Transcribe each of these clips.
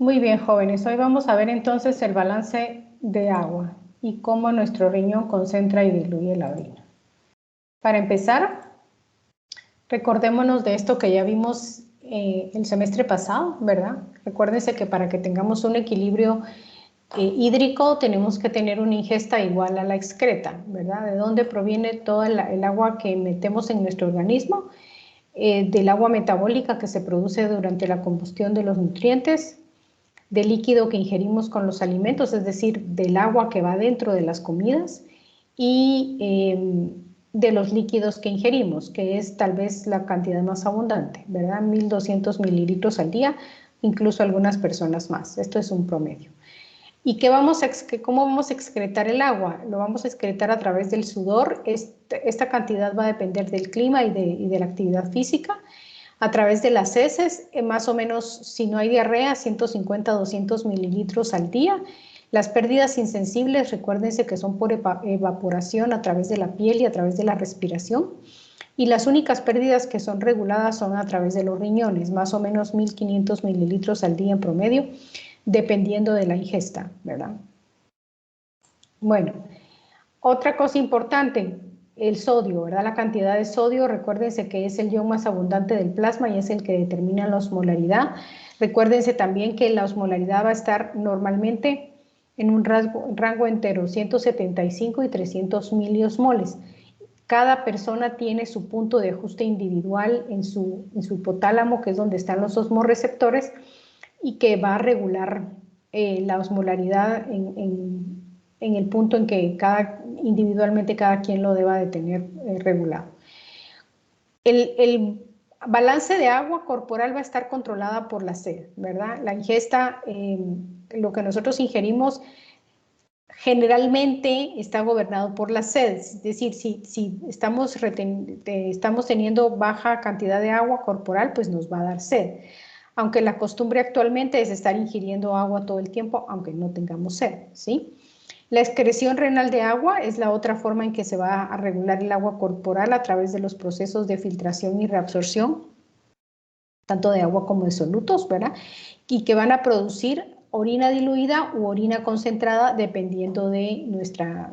Muy bien, jóvenes. Hoy vamos a ver entonces el balance de agua y cómo nuestro riñón concentra y diluye la orina. Para empezar, recordémonos de esto que ya vimos el semestre pasado, ¿verdad? Recuérdense que para que tengamos un equilibrio hídrico tenemos que tener una ingesta igual a la excreta, ¿verdad? ¿De dónde proviene todo el agua que metemos en nuestro organismo? Del agua metabólica que se produce durante la combustión de los nutrientes, del líquido que ingerimos con los alimentos, es decir, del agua que va dentro de las comidas y de los líquidos que ingerimos, que es tal vez la cantidad más abundante, ¿verdad? 1200 mililitros al día, incluso algunas personas más. Esto es un promedio. ¿Y cómo vamos a excretar el agua? Lo vamos a excretar a través del sudor. Esta cantidad va a depender del clima y de la actividad física. A través de las heces, más o menos, si no hay diarrea, 150 a 200 mililitros al día. Las pérdidas insensibles, recuérdense que son por evaporación a través de la piel y a través de la respiración. Y las únicas pérdidas que son reguladas son a través de los riñones, más o menos 1500 mililitros al día en promedio, dependiendo de la ingesta, ¿verdad? Bueno, otra cosa importante, el sodio, ¿verdad? La cantidad de sodio, recuérdense que es el ion más abundante del plasma y es el que determina la osmolaridad. Recuérdense también que la osmolaridad va a estar normalmente en un rango entero, 175 y 300 miliosmoles. Cada persona tiene su punto de ajuste individual en su hipotálamo, que es donde están los osmorreceptores, y que va a regular la osmolaridad en el punto en que individualmente cada quien lo deba de tener regulado. El balance de agua corporal va a estar controlada por la sed, ¿verdad? La ingesta, lo que nosotros ingerimos generalmente está gobernado por la sed, es decir, si estamos teniendo baja cantidad de agua corporal, pues nos va a dar sed. Aunque la costumbre actualmente es estar ingiriendo agua todo el tiempo, aunque no tengamos sed, ¿sí? La excreción renal de agua es la otra forma en que se va a regular el agua corporal a través de los procesos de filtración y reabsorción, tanto de agua como de solutos, ¿verdad? Y que van a producir orina diluida u orina concentrada dependiendo de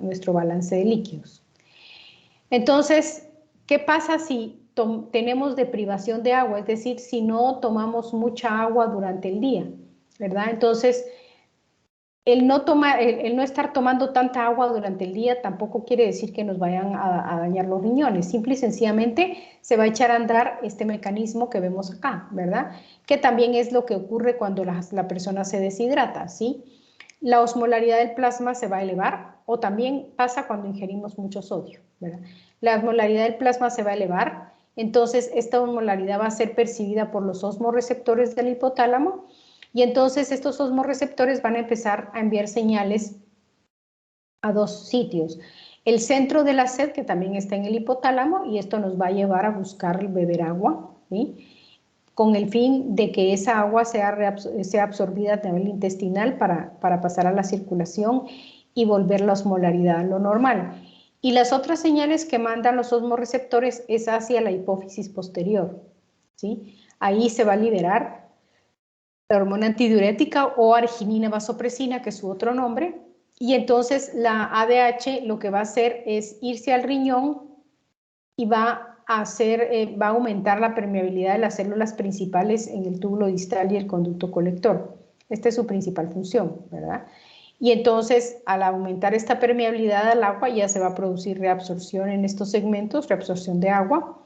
nuestro balance de líquidos. Entonces, ¿qué pasa si tenemos deprivación de agua? Es decir, si no tomamos mucha agua durante el día, ¿verdad? Entonces, el no estar tomando tanta agua durante el día tampoco quiere decir que nos vayan a dañar los riñones. Simple y sencillamente se va a echar a andar este mecanismo que vemos acá, ¿verdad? Que también es lo que ocurre cuando la persona se deshidrata, ¿sí? La osmolaridad del plasma se va a elevar, o también pasa cuando ingerimos mucho sodio, ¿verdad? La osmolaridad del plasma se va a elevar, entonces esta osmolaridad va a ser percibida por los osmorreceptores del hipotálamo, y entonces estos osmorreceptores van a empezar a enviar señales a dos sitios. El centro de la sed, que también está en el hipotálamo, y esto nos va a llevar a buscar beber agua, ¿sí? Con el fin de que esa agua sea absorbida a nivel intestinal para pasar a la circulación y volver la osmolaridad a lo normal. Y las otras señales que mandan los osmorreceptores es hacia la hipófisis posterior, ¿sí? Ahí se va a liberar la hormona antidiurética o arginina vasopresina, que es su otro nombre, y entonces la ADH lo que va a hacer es irse al riñón y va a aumentar la permeabilidad de las células principales en el túbulo distal y el conducto colector. Esta es su principal función, ¿verdad? Y entonces, al aumentar esta permeabilidad al agua, ya se va a producir reabsorción en estos segmentos, reabsorción de agua,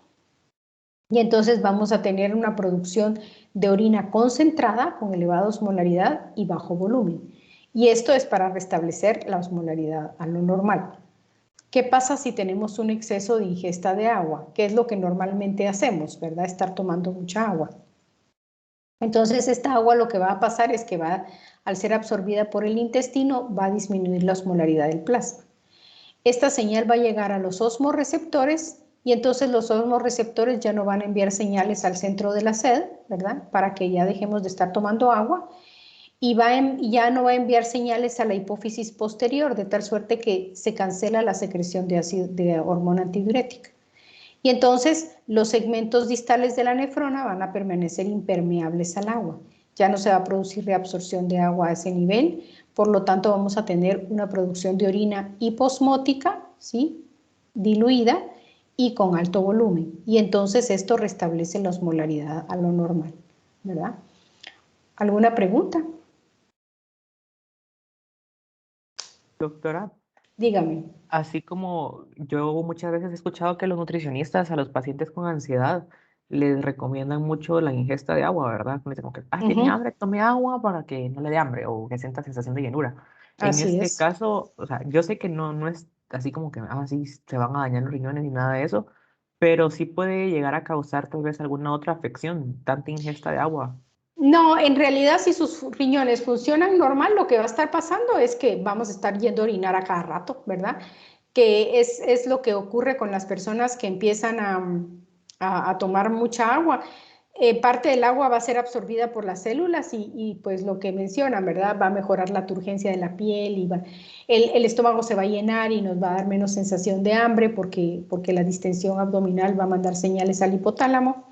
y entonces vamos a tener una producción de orina concentrada con elevada osmolaridad y bajo volumen. Y esto es para restablecer la osmolaridad a lo normal. ¿Qué pasa si tenemos un exceso de ingesta de agua? ¿Qué es lo que normalmente hacemos, verdad? Estar tomando mucha agua. Entonces esta agua lo que va a pasar es que al ser absorbida por el intestino, va a disminuir la osmolaridad del plasma. Esta señal va a llegar a los osmorreceptores y entonces los osmorreceptores ya no van a enviar señales al centro de la sed, ¿verdad? Para que ya dejemos de estar tomando agua, y ya no va a enviar señales a la hipófisis posterior, de tal suerte que se cancela la secreción de hormona antidiurética. Y entonces los segmentos distales de la nefrona van a permanecer impermeables al agua. ya no se va a producir reabsorción de agua a ese nivel, por lo tanto vamos a tener una producción de orina hiposmótica, ¿sí? Diluida y con alto volumen. Y entonces esto restablece la osmolaridad a lo normal, ¿verdad? ¿Alguna pregunta? Doctora, Dígame. así como yo muchas veces he escuchado que los nutricionistas a los pacientes con ansiedad les recomiendan mucho la ingesta de agua, ¿verdad? Como dicen, como que, tiene hambre, tome agua para que no le dé hambre o que sienta sensación de llenura. En Así este es. caso, o sea, yo sé que no es así como que, sí, se van a dañar los riñones ni nada de eso, pero sí puede llegar a causar tal vez alguna otra afección, tanta ingesta de agua. No, en realidad si sus riñones funcionan normal, lo que va a estar pasando es que vamos a estar yendo a orinar a cada rato, ¿verdad? Que es lo que ocurre con las personas que empiezan a tomar mucha agua. Parte del agua va a ser absorbida por las células y pues lo que mencionan, ¿verdad? Va a mejorar la turgencia de la piel y el estómago se va a llenar y nos va a dar menos sensación de hambre porque la distensión abdominal va a mandar señales al hipotálamo.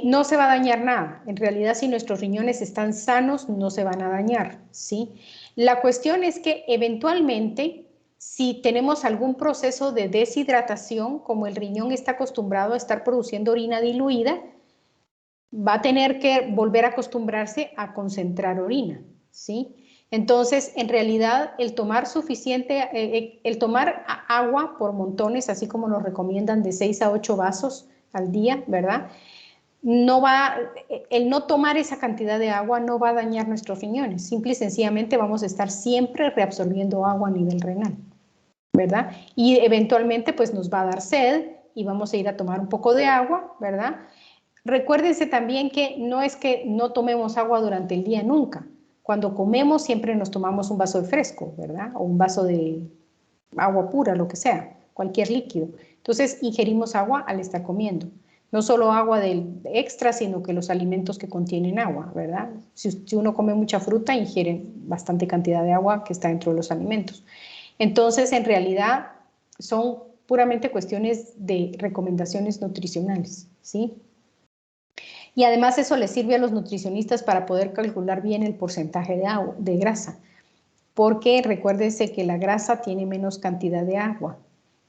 No se va a dañar nada. En realidad, si nuestros riñones están sanos, no se van a dañar, ¿sí? La cuestión es que eventualmente, si tenemos algún proceso de deshidratación, como el riñón está acostumbrado a estar produciendo orina diluida, va a tener que volver a acostumbrarse a concentrar orina, ¿sí? Entonces, en realidad, el tomar agua por montones, así como nos recomiendan de 6 a 8 vasos al día, ¿verdad? No va, el no tomar esa cantidad de agua no va a dañar nuestros riñones, simple y sencillamente vamos a estar siempre reabsorbiendo agua a nivel renal, ¿verdad? Y eventualmente pues nos va a dar sed y vamos a ir a tomar un poco de agua, ¿verdad? Recuérdense también que no es que no tomemos agua durante el día nunca. Cuando comemos siempre nos tomamos un vaso de fresco, ¿verdad? O un vaso de agua pura, lo que sea, cualquier líquido. Entonces ingerimos agua al estar comiendo. No solo agua del extra, sino que los alimentos que contienen agua, ¿verdad? Si uno come mucha fruta, ingiere bastante cantidad de agua que está dentro de los alimentos. Entonces, en realidad, son puramente cuestiones de recomendaciones nutricionales, ¿sí? Y además eso les sirve a los nutricionistas para poder calcular bien el porcentaje de grasa, porque recuérdense que la grasa tiene menos cantidad de agua.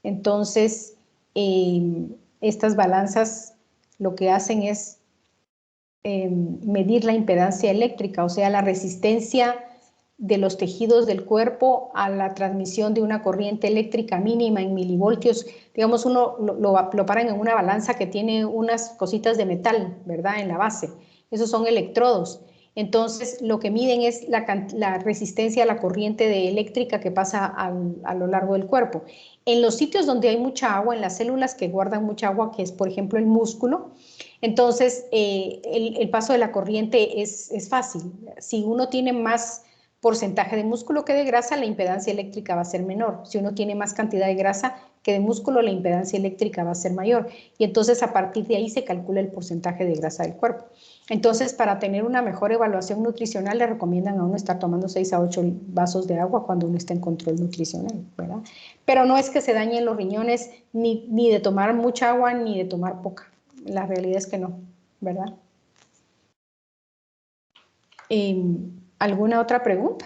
Entonces, estas balanzas lo que hacen es medir la impedancia eléctrica, o sea, la resistencia de los tejidos del cuerpo a la transmisión de una corriente eléctrica mínima en milivoltios. Digamos, uno lo paran en una balanza que tiene unas cositas de metal, ¿verdad?, en la base. Esos son electrodos. Entonces, lo que miden es la resistencia a la corriente eléctrica que pasa a lo largo del cuerpo. En los sitios donde hay mucha agua, en las células que guardan mucha agua, que es, por ejemplo, el músculo, entonces el paso de la corriente es fácil. Si uno tiene más porcentaje de músculo que de grasa, la impedancia eléctrica va a ser menor. Si uno tiene más cantidad de grasa que de músculo, la impedancia eléctrica va a ser mayor. Y entonces a partir de ahí se calcula el porcentaje de grasa del cuerpo. Entonces, para tener una mejor evaluación nutricional, le recomiendan a uno estar tomando 6 a 8 vasos de agua cuando uno está en control nutricional, ¿verdad? Pero no es que se dañen los riñones ni de tomar mucha agua ni de tomar poca. La realidad es que no, ¿verdad? ¿Alguna otra pregunta?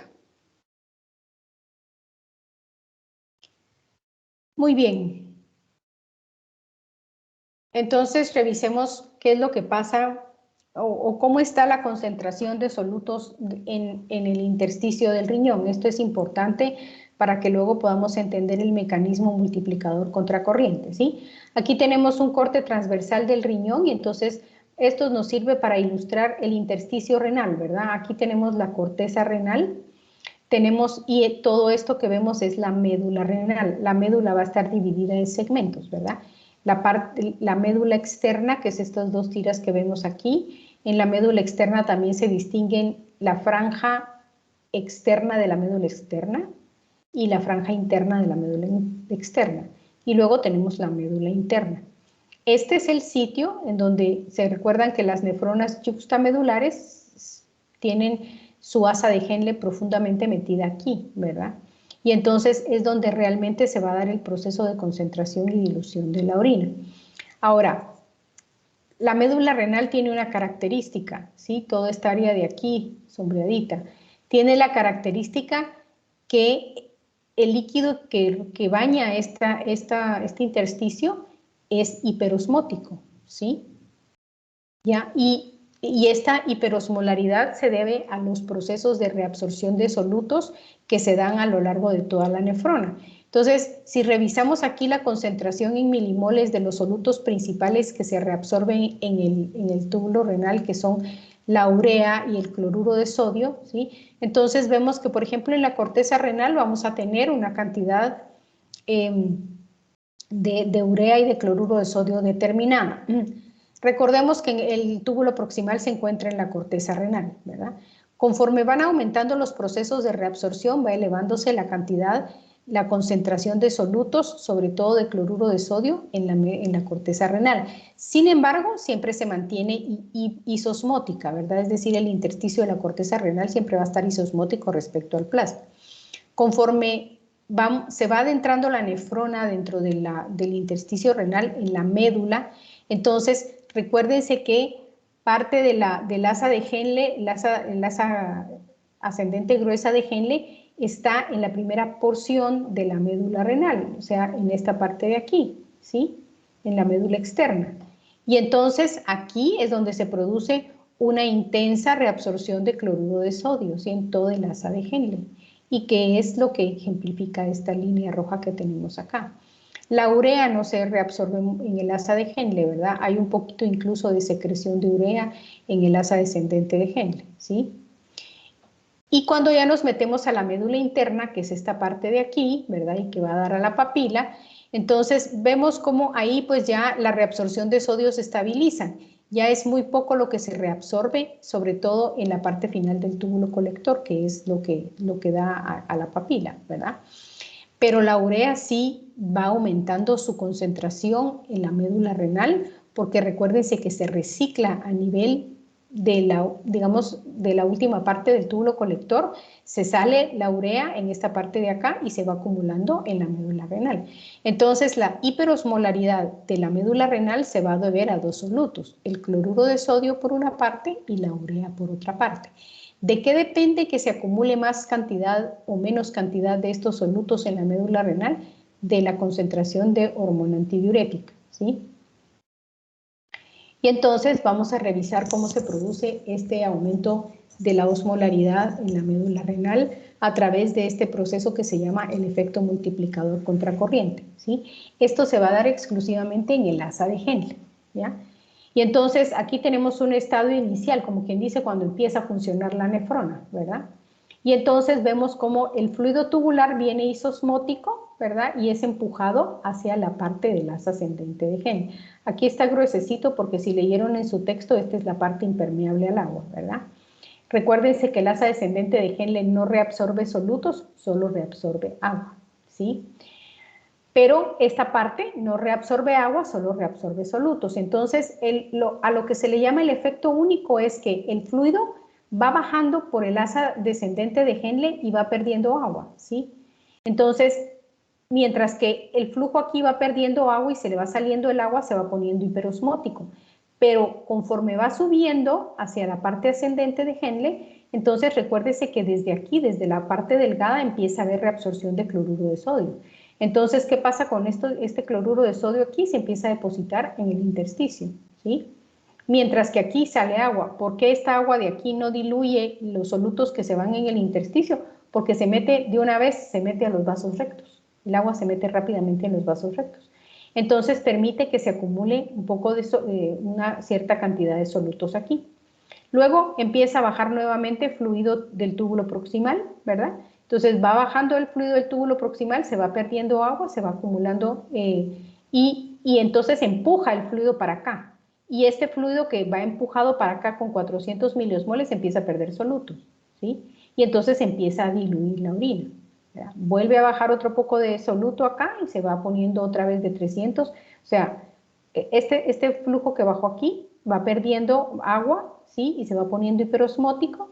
Muy bien. Entonces, revisemos qué es lo que pasa o cómo está la concentración de solutos en el intersticio del riñón. Esto es importante para que luego podamos entender el mecanismo multiplicador contracorriente, ¿sí? Aquí tenemos un corte transversal del riñón y entonces esto nos sirve para ilustrar el intersticio renal, ¿verdad? Aquí tenemos la corteza renal, y todo esto que vemos es la médula renal. La médula va a estar dividida en segmentos, ¿verdad? La médula externa, que es estas dos tiras que vemos aquí, en la médula externa también se distinguen la franja externa de la médula externa y la franja interna de la médula externa. Y luego tenemos la médula interna. Este es el sitio en donde se recuerdan que las nefronas yuxtamedulares tienen su asa de Henle profundamente metida aquí, ¿verdad? Y entonces es donde realmente se va a dar el proceso de concentración y dilución de la orina. Ahora, la médula renal tiene una característica, ¿sí? Toda esta área de aquí, sombreadita, tiene la característica que el líquido que baña este intersticio es hiperosmótico, ¿sí? ¿Ya? Y esta hiperosmolaridad se debe a los procesos de reabsorción de solutos que se dan a lo largo de toda la nefrona. Entonces, si revisamos aquí la concentración en milimoles de los solutos principales que se reabsorben en el túbulo renal, que son la urea y el cloruro de sodio, ¿sí? Entonces vemos que, por ejemplo, en la corteza renal vamos a tener una cantidad de urea y de cloruro de sodio determinada. Recordemos que el túbulo proximal se encuentra en la corteza renal, ¿verdad? Conforme van aumentando los procesos de reabsorción, va elevándose la cantidad, la concentración de solutos, sobre todo de cloruro de sodio, en la corteza renal. Sin embargo, siempre se mantiene isosmótica, ¿verdad? Es decir, el intersticio de la corteza renal siempre va a estar isosmótico respecto al plasma. Conforme se va adentrando la nefrona dentro del intersticio renal en la médula, entonces recuérdense que parte del asa de Henle, el asa ascendente gruesa de Henle, está en la primera porción de la médula renal, o sea, en esta parte de aquí, ¿sí? En la médula externa. Y entonces aquí es donde se produce una intensa reabsorción de cloruro de sodio, ¿sí? En todo el asa de Henle. ¿Y qué es lo que ejemplifica esta línea roja que tenemos acá? La urea no se reabsorbe en el asa de Henle, ¿verdad? Hay un poquito incluso de secreción de urea en el asa descendente de Henle, ¿sí? Y cuando ya nos metemos a la médula interna, que es esta parte de aquí, ¿verdad? Y que va a dar a la papila, entonces vemos cómo ahí pues ya la reabsorción de sodio se estabiliza. Ya es muy poco lo que se reabsorbe, sobre todo en la parte final del túbulo colector, que es lo que da a la papila, ¿verdad? Pero la urea sí va aumentando su concentración en la médula renal, porque recuérdense que se recicla a nivel de la última parte del túbulo colector, se sale la urea en esta parte de acá y se va acumulando en la médula renal. Entonces, la hiperosmolaridad de la médula renal se va a deber a dos solutos, el cloruro de sodio por una parte y la urea por otra parte. ¿De qué depende que se acumule más cantidad o menos cantidad de estos solutos en la médula renal? De la concentración de hormona antidiurética, ¿sí? Y entonces vamos a revisar cómo se produce este aumento de la osmolaridad en la médula renal a través de este proceso que se llama el efecto multiplicador contracorriente, ¿sí? Esto se va a dar exclusivamente en el asa de Henle, ¿ya? Y entonces aquí tenemos un estado inicial, como quien dice cuando empieza a funcionar la nefrona, ¿verdad? Y entonces vemos cómo el fluido tubular viene isosmótico, ¿verdad? Y es empujado hacia la parte del asa ascendente de Henle. Aquí está gruesecito porque si leyeron en su texto, esta es la parte impermeable al agua, ¿verdad? Recuérdense que el asa descendente de Henle no reabsorbe solutos, solo reabsorbe agua, ¿sí? Pero esta parte no reabsorbe agua, solo reabsorbe solutos. Entonces, a lo que se le llama el efecto único es que el fluido va bajando por el asa descendente de Henle y va perdiendo agua, ¿sí? Entonces, mientras que el flujo aquí va perdiendo agua y se le va saliendo el agua, se va poniendo hiperosmótico. Pero conforme va subiendo hacia la parte ascendente de Henle, entonces recuérdese que desde aquí, desde la parte delgada, empieza a haber reabsorción de cloruro de sodio. Entonces, ¿qué pasa con esto? Este cloruro de sodio aquí se empieza a depositar en el intersticio, ¿sí? Mientras que aquí sale agua. ¿Por qué esta agua de aquí no diluye los solutos que se van en el intersticio? Porque se mete de una vez, se mete a los vasos rectos. El agua se mete rápidamente en los vasos rectos. Entonces permite que se acumule un poco de una cierta cantidad de solutos aquí. Luego empieza a bajar nuevamente fluido del túbulo proximal, ¿verdad? Entonces va bajando el fluido del túbulo proximal, se va perdiendo agua, se va acumulando y entonces empuja el fluido para acá. Y este fluido que va empujado para acá con 400 miliosmoles empieza a perder solutos, ¿sí? Y entonces empieza a diluir la orina, ¿verdad? Vuelve a bajar otro poco de soluto acá y se va poniendo otra vez de 300. O sea, este flujo que bajó aquí va perdiendo agua, ¿sí? Y se va poniendo hiperosmótico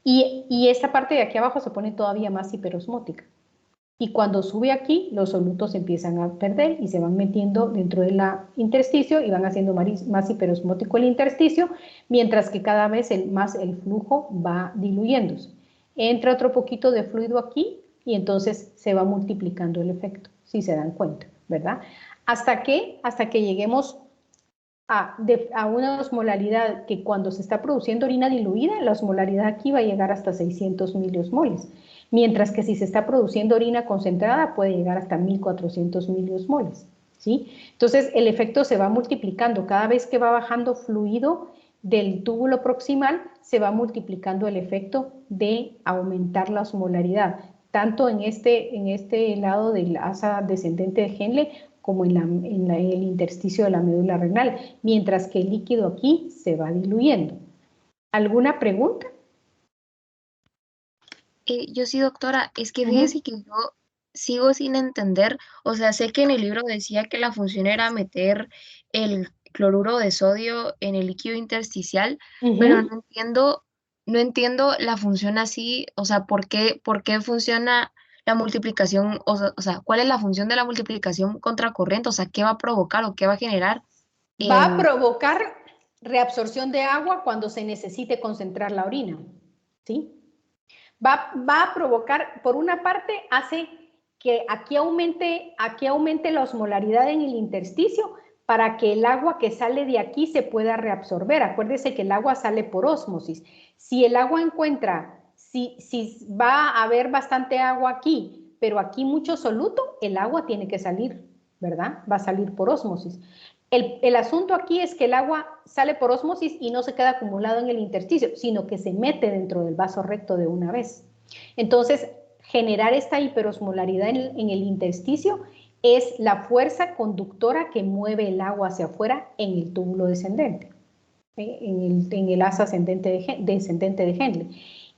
y esta parte de aquí abajo se pone todavía más hiperosmótica. Y cuando sube aquí, los solutos empiezan a perder y se van metiendo dentro del intersticio y van haciendo más hiperosmótico el intersticio, mientras que cada vez más el flujo va diluyéndose. Entra otro poquito de fluido aquí y entonces se va multiplicando el efecto, si se dan cuenta, ¿verdad? Hasta que lleguemos a una osmolaridad que cuando se está produciendo orina diluida, la osmolaridad aquí va a llegar hasta 600 miliosmoles, mientras que si se está produciendo orina concentrada puede llegar hasta 1400 miliosmoles, ¿sí? Entonces el efecto se va multiplicando, cada vez que va bajando fluido del túbulo proximal, se va multiplicando el efecto de aumentar la osmolaridad, tanto en este lado del asa descendente de Henle como en el intersticio de la médula renal, mientras que el líquido aquí se va diluyendo. ¿Alguna pregunta? Yo sí, doctora, es que fíjese que yo sigo sin entender, o sea, sé que en el libro decía que la función era meter el cloruro de sodio en el líquido intersticial, pero no entiendo la función así, o sea, por qué funciona la multiplicación, o sea, ¿cuál es la función de la multiplicación contracorriente? O sea, ¿qué va a provocar o qué va a generar Va a en... provocar reabsorción de agua cuando se necesite concentrar la orina, ¿sí? Va a provocar, por una parte, hace que aquí aumente la osmolaridad en el intersticio para que el agua que sale de aquí se pueda reabsorber. Acuérdese que el agua sale por ósmosis. Si el agua si va a haber bastante agua aquí, pero aquí mucho soluto, el agua tiene que salir, ¿verdad? Va a salir por ósmosis. El asunto aquí es que el agua sale por ósmosis y no se queda acumulado en el intersticio, sino que se mete dentro del vaso recto de una vez. Entonces, generar esta hiperosmolaridad en el intersticio es la fuerza conductora que mueve el agua hacia afuera en el túbulo descendente, en el asa descendente de Henle.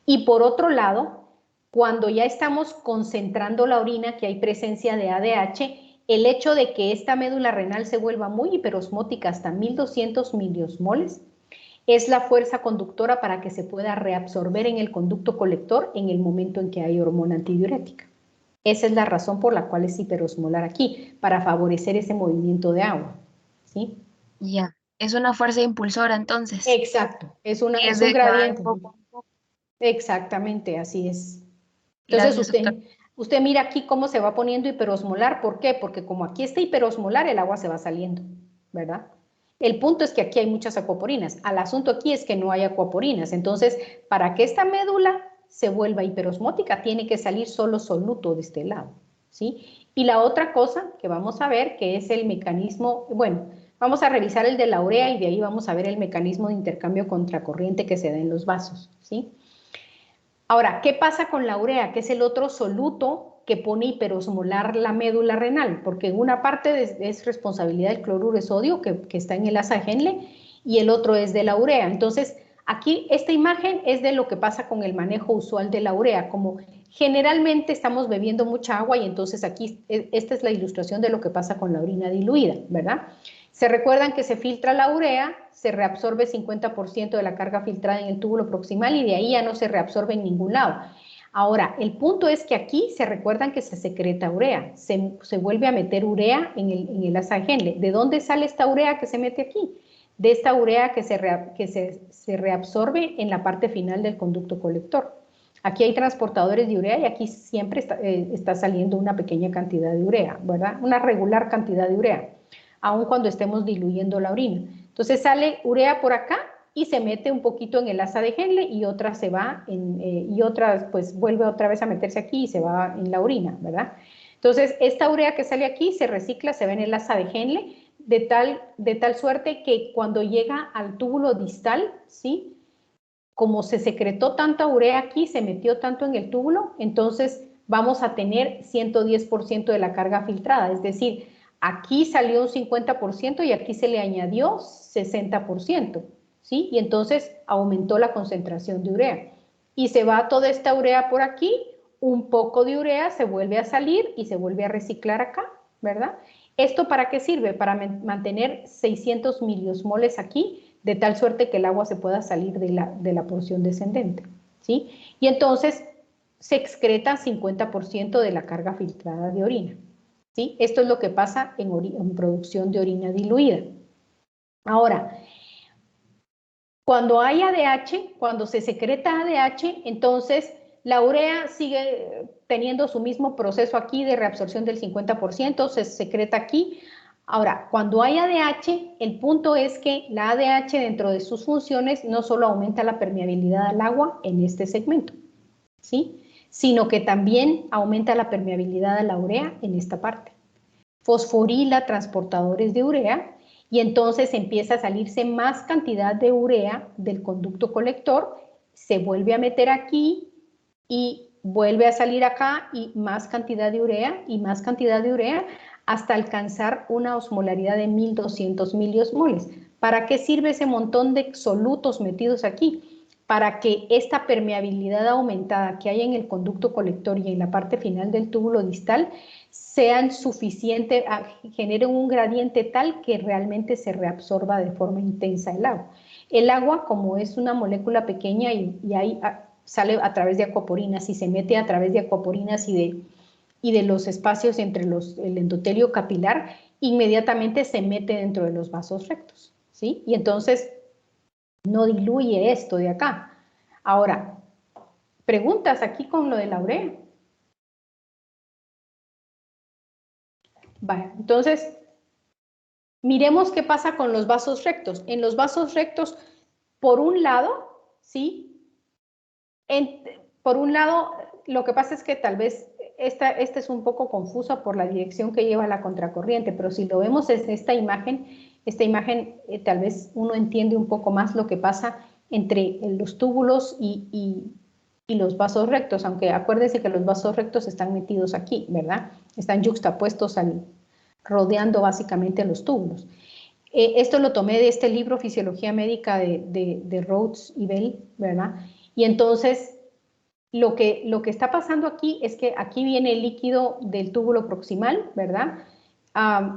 Y por otro lado, cuando ya estamos concentrando la orina, que hay presencia de ADH, el hecho de que esta médula renal se vuelva muy hiperosmótica hasta 1200 miliosmoles es la fuerza conductora para que se pueda reabsorber en el conducto colector en el momento en que hay hormona antidiurética. Esa es la razón por la cual es hiperosmolar aquí, para favorecer ese movimiento de agua, ¿sí? Ya, es una fuerza impulsora entonces, Exacto, es y es un de que va de gradiente. poco a poco. Exactamente, así es. Entonces Gracias, doctora. usted mira aquí cómo se va poniendo hiperosmolar. ¿Por qué? Porque como aquí está hiperosmolar, el agua se va saliendo, ¿verdad? El punto es que aquí hay muchas acuaporinas. Al asunto aquí es que no hay acuaporinas. Entonces, para que esta médula se vuelva hiperosmótica, tiene que salir solo soluto de este lado, ¿sí? Y la otra cosa que vamos a ver, que es el mecanismo, bueno, vamos a revisar el de la urea y de ahí vamos a ver el mecanismo de intercambio contracorriente que se da en los vasos, ¿sí? Ahora, ¿qué pasa con la urea? Que es el otro soluto que pone hiperosmolar la médula renal, porque en una parte es responsabilidad del cloruro de sodio que está en el asa de Henle y el otro es de la urea. Entonces, aquí esta imagen es de lo que pasa con el manejo usual de la urea, como generalmente estamos bebiendo mucha agua y entonces aquí esta es la ilustración de lo que pasa con la orina diluida, ¿verdad? Se recuerdan que se filtra la urea, se reabsorbe 50% de la carga filtrada en el túbulo proximal y de ahí ya no se reabsorbe en ningún lado. Ahora, el punto es que aquí se recuerdan que se secreta urea, se vuelve a meter urea en el asa de Henle. ¿De dónde sale esta urea que se mete aquí? De esta urea que se reabsorbe en la parte final del conducto colector. Aquí hay transportadores de urea y aquí siempre está saliendo una pequeña cantidad de urea, ¿verdad? Una regular cantidad de urea, aun cuando estemos diluyendo la orina. Entonces sale urea por acá y se mete un poquito en el asa de Henle y otra se va, y otra pues vuelve otra vez a meterse aquí y se va en la orina, ¿verdad? Entonces esta urea que sale aquí se recicla, se ve en el asa de Henle, de tal suerte que cuando llega al túbulo distal, ¿sí? Como se secretó tanta urea aquí, se metió tanto en el túbulo, entonces vamos a tener 110% de la carga filtrada, es decir, aquí salió un 50% y aquí se le añadió 60%, ¿sí? Y entonces aumentó la concentración de urea. Y se va toda esta urea por aquí, un poco de urea se vuelve a salir y se vuelve a reciclar acá, ¿verdad? ¿Esto para qué sirve? Para mantener 600 miliosmoles aquí, de tal suerte que el agua se pueda salir de la porción descendente, ¿sí? Y entonces se excreta 50% de la carga filtrada de orina. ¿Sí? Esto es lo que pasa en producción de orina diluida. Ahora, cuando hay ADH, cuando se secreta ADH, entonces la urea sigue teniendo su mismo proceso aquí de reabsorción del 50%, se secreta aquí. Ahora, cuando hay ADH, el punto es que la ADH dentro de sus funciones no solo aumenta la permeabilidad al agua en este segmento, ¿sí? Sino que también aumenta la permeabilidad a la urea en esta parte. Fosforila transportadores de urea y entonces empieza a salirse más cantidad de urea del conducto colector, se vuelve a meter aquí y vuelve a salir acá y más cantidad de urea y más cantidad de urea hasta alcanzar una osmolaridad de 1200 miliosmoles. ¿Para qué sirve ese montón de solutos metidos aquí? Para que esta permeabilidad aumentada que hay en el conducto colector y en la parte final del túbulo distal sean suficientes, generen un gradiente tal que realmente se reabsorba de forma intensa el agua. El agua, como es una molécula pequeña y ahí sale a través de acuaporinas y se mete a través de acuaporinas y de los espacios entre el endotelio capilar, inmediatamente se mete dentro de los vasos rectos, ¿sí? Y entonces no diluye esto de acá. Ahora, preguntas aquí con lo de la urea. Vale, entonces, miremos qué pasa con los vasos rectos. En los vasos rectos, por un lado, ¿sí? Por un lado, lo que pasa es que tal vez esta es un poco confusa por la dirección que lleva la contracorriente, pero si lo vemos desde esta imagen tal vez uno entiende un poco más lo que pasa entre los túbulos y los vasos rectos, aunque acuérdense que los vasos rectos están metidos aquí, ¿verdad? Están yuxtapuestos rodeando básicamente los túbulos. Esto lo tomé de este libro Fisiología Médica de Rhodes y Bell, ¿verdad? Y entonces lo que está pasando aquí es que aquí viene el líquido del túbulo proximal, ¿verdad?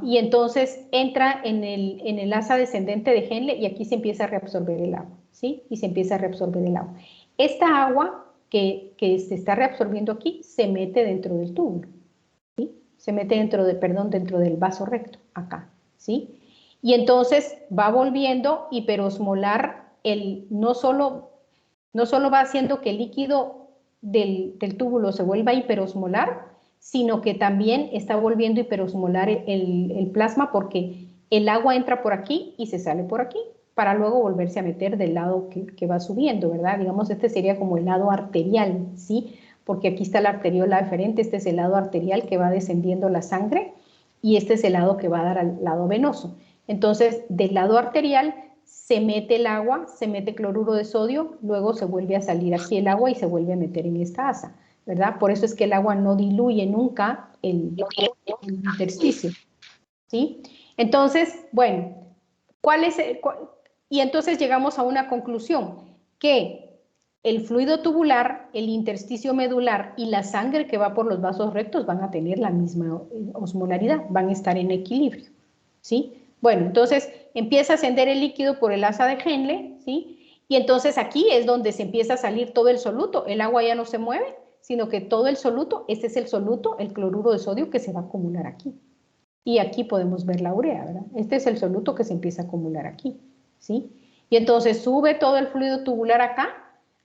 Y entonces entra en el asa descendente de Henle y aquí se empieza a reabsorber el agua, ¿sí? Y se empieza a reabsorber el agua. Esta agua que se está reabsorbiendo aquí se mete dentro del túbulo, ¿sí? Se mete dentro del vaso recto, acá, ¿sí? Y entonces va volviendo hiperosmolar, no solo va haciendo que el líquido del túbulo se vuelva hiperosmolar, sino que también está volviendo hiperosmolar el plasma porque el agua entra por aquí y se sale por aquí para luego volverse a meter del lado que va subiendo, ¿verdad? Digamos, este sería como el lado arterial, ¿sí? Porque aquí está la arteriola deferente, este es el lado arterial que va descendiendo la sangre y este es el lado que va a dar al lado venoso. Entonces, del lado arterial se mete el agua, se mete cloruro de sodio, luego se vuelve a salir aquí el agua y se vuelve a meter en esta asa, ¿verdad? Por eso es que el agua no diluye nunca el intersticio, ¿sí? Entonces, bueno, y entonces llegamos a una conclusión, que el fluido tubular, el intersticio medular y la sangre que va por los vasos rectos van a tener la misma osmolaridad, van a estar en equilibrio, ¿sí? Bueno, entonces empieza a ascender el líquido por el asa de Henle, ¿sí? Y entonces aquí es donde se empieza a salir todo el soluto, el agua ya no se mueve, sino que todo el soluto, este es el soluto, el cloruro de sodio que se va a acumular aquí. Y aquí podemos ver la urea, ¿verdad? Este es el soluto que se empieza a acumular aquí, ¿sí? Y entonces sube todo el fluido tubular acá,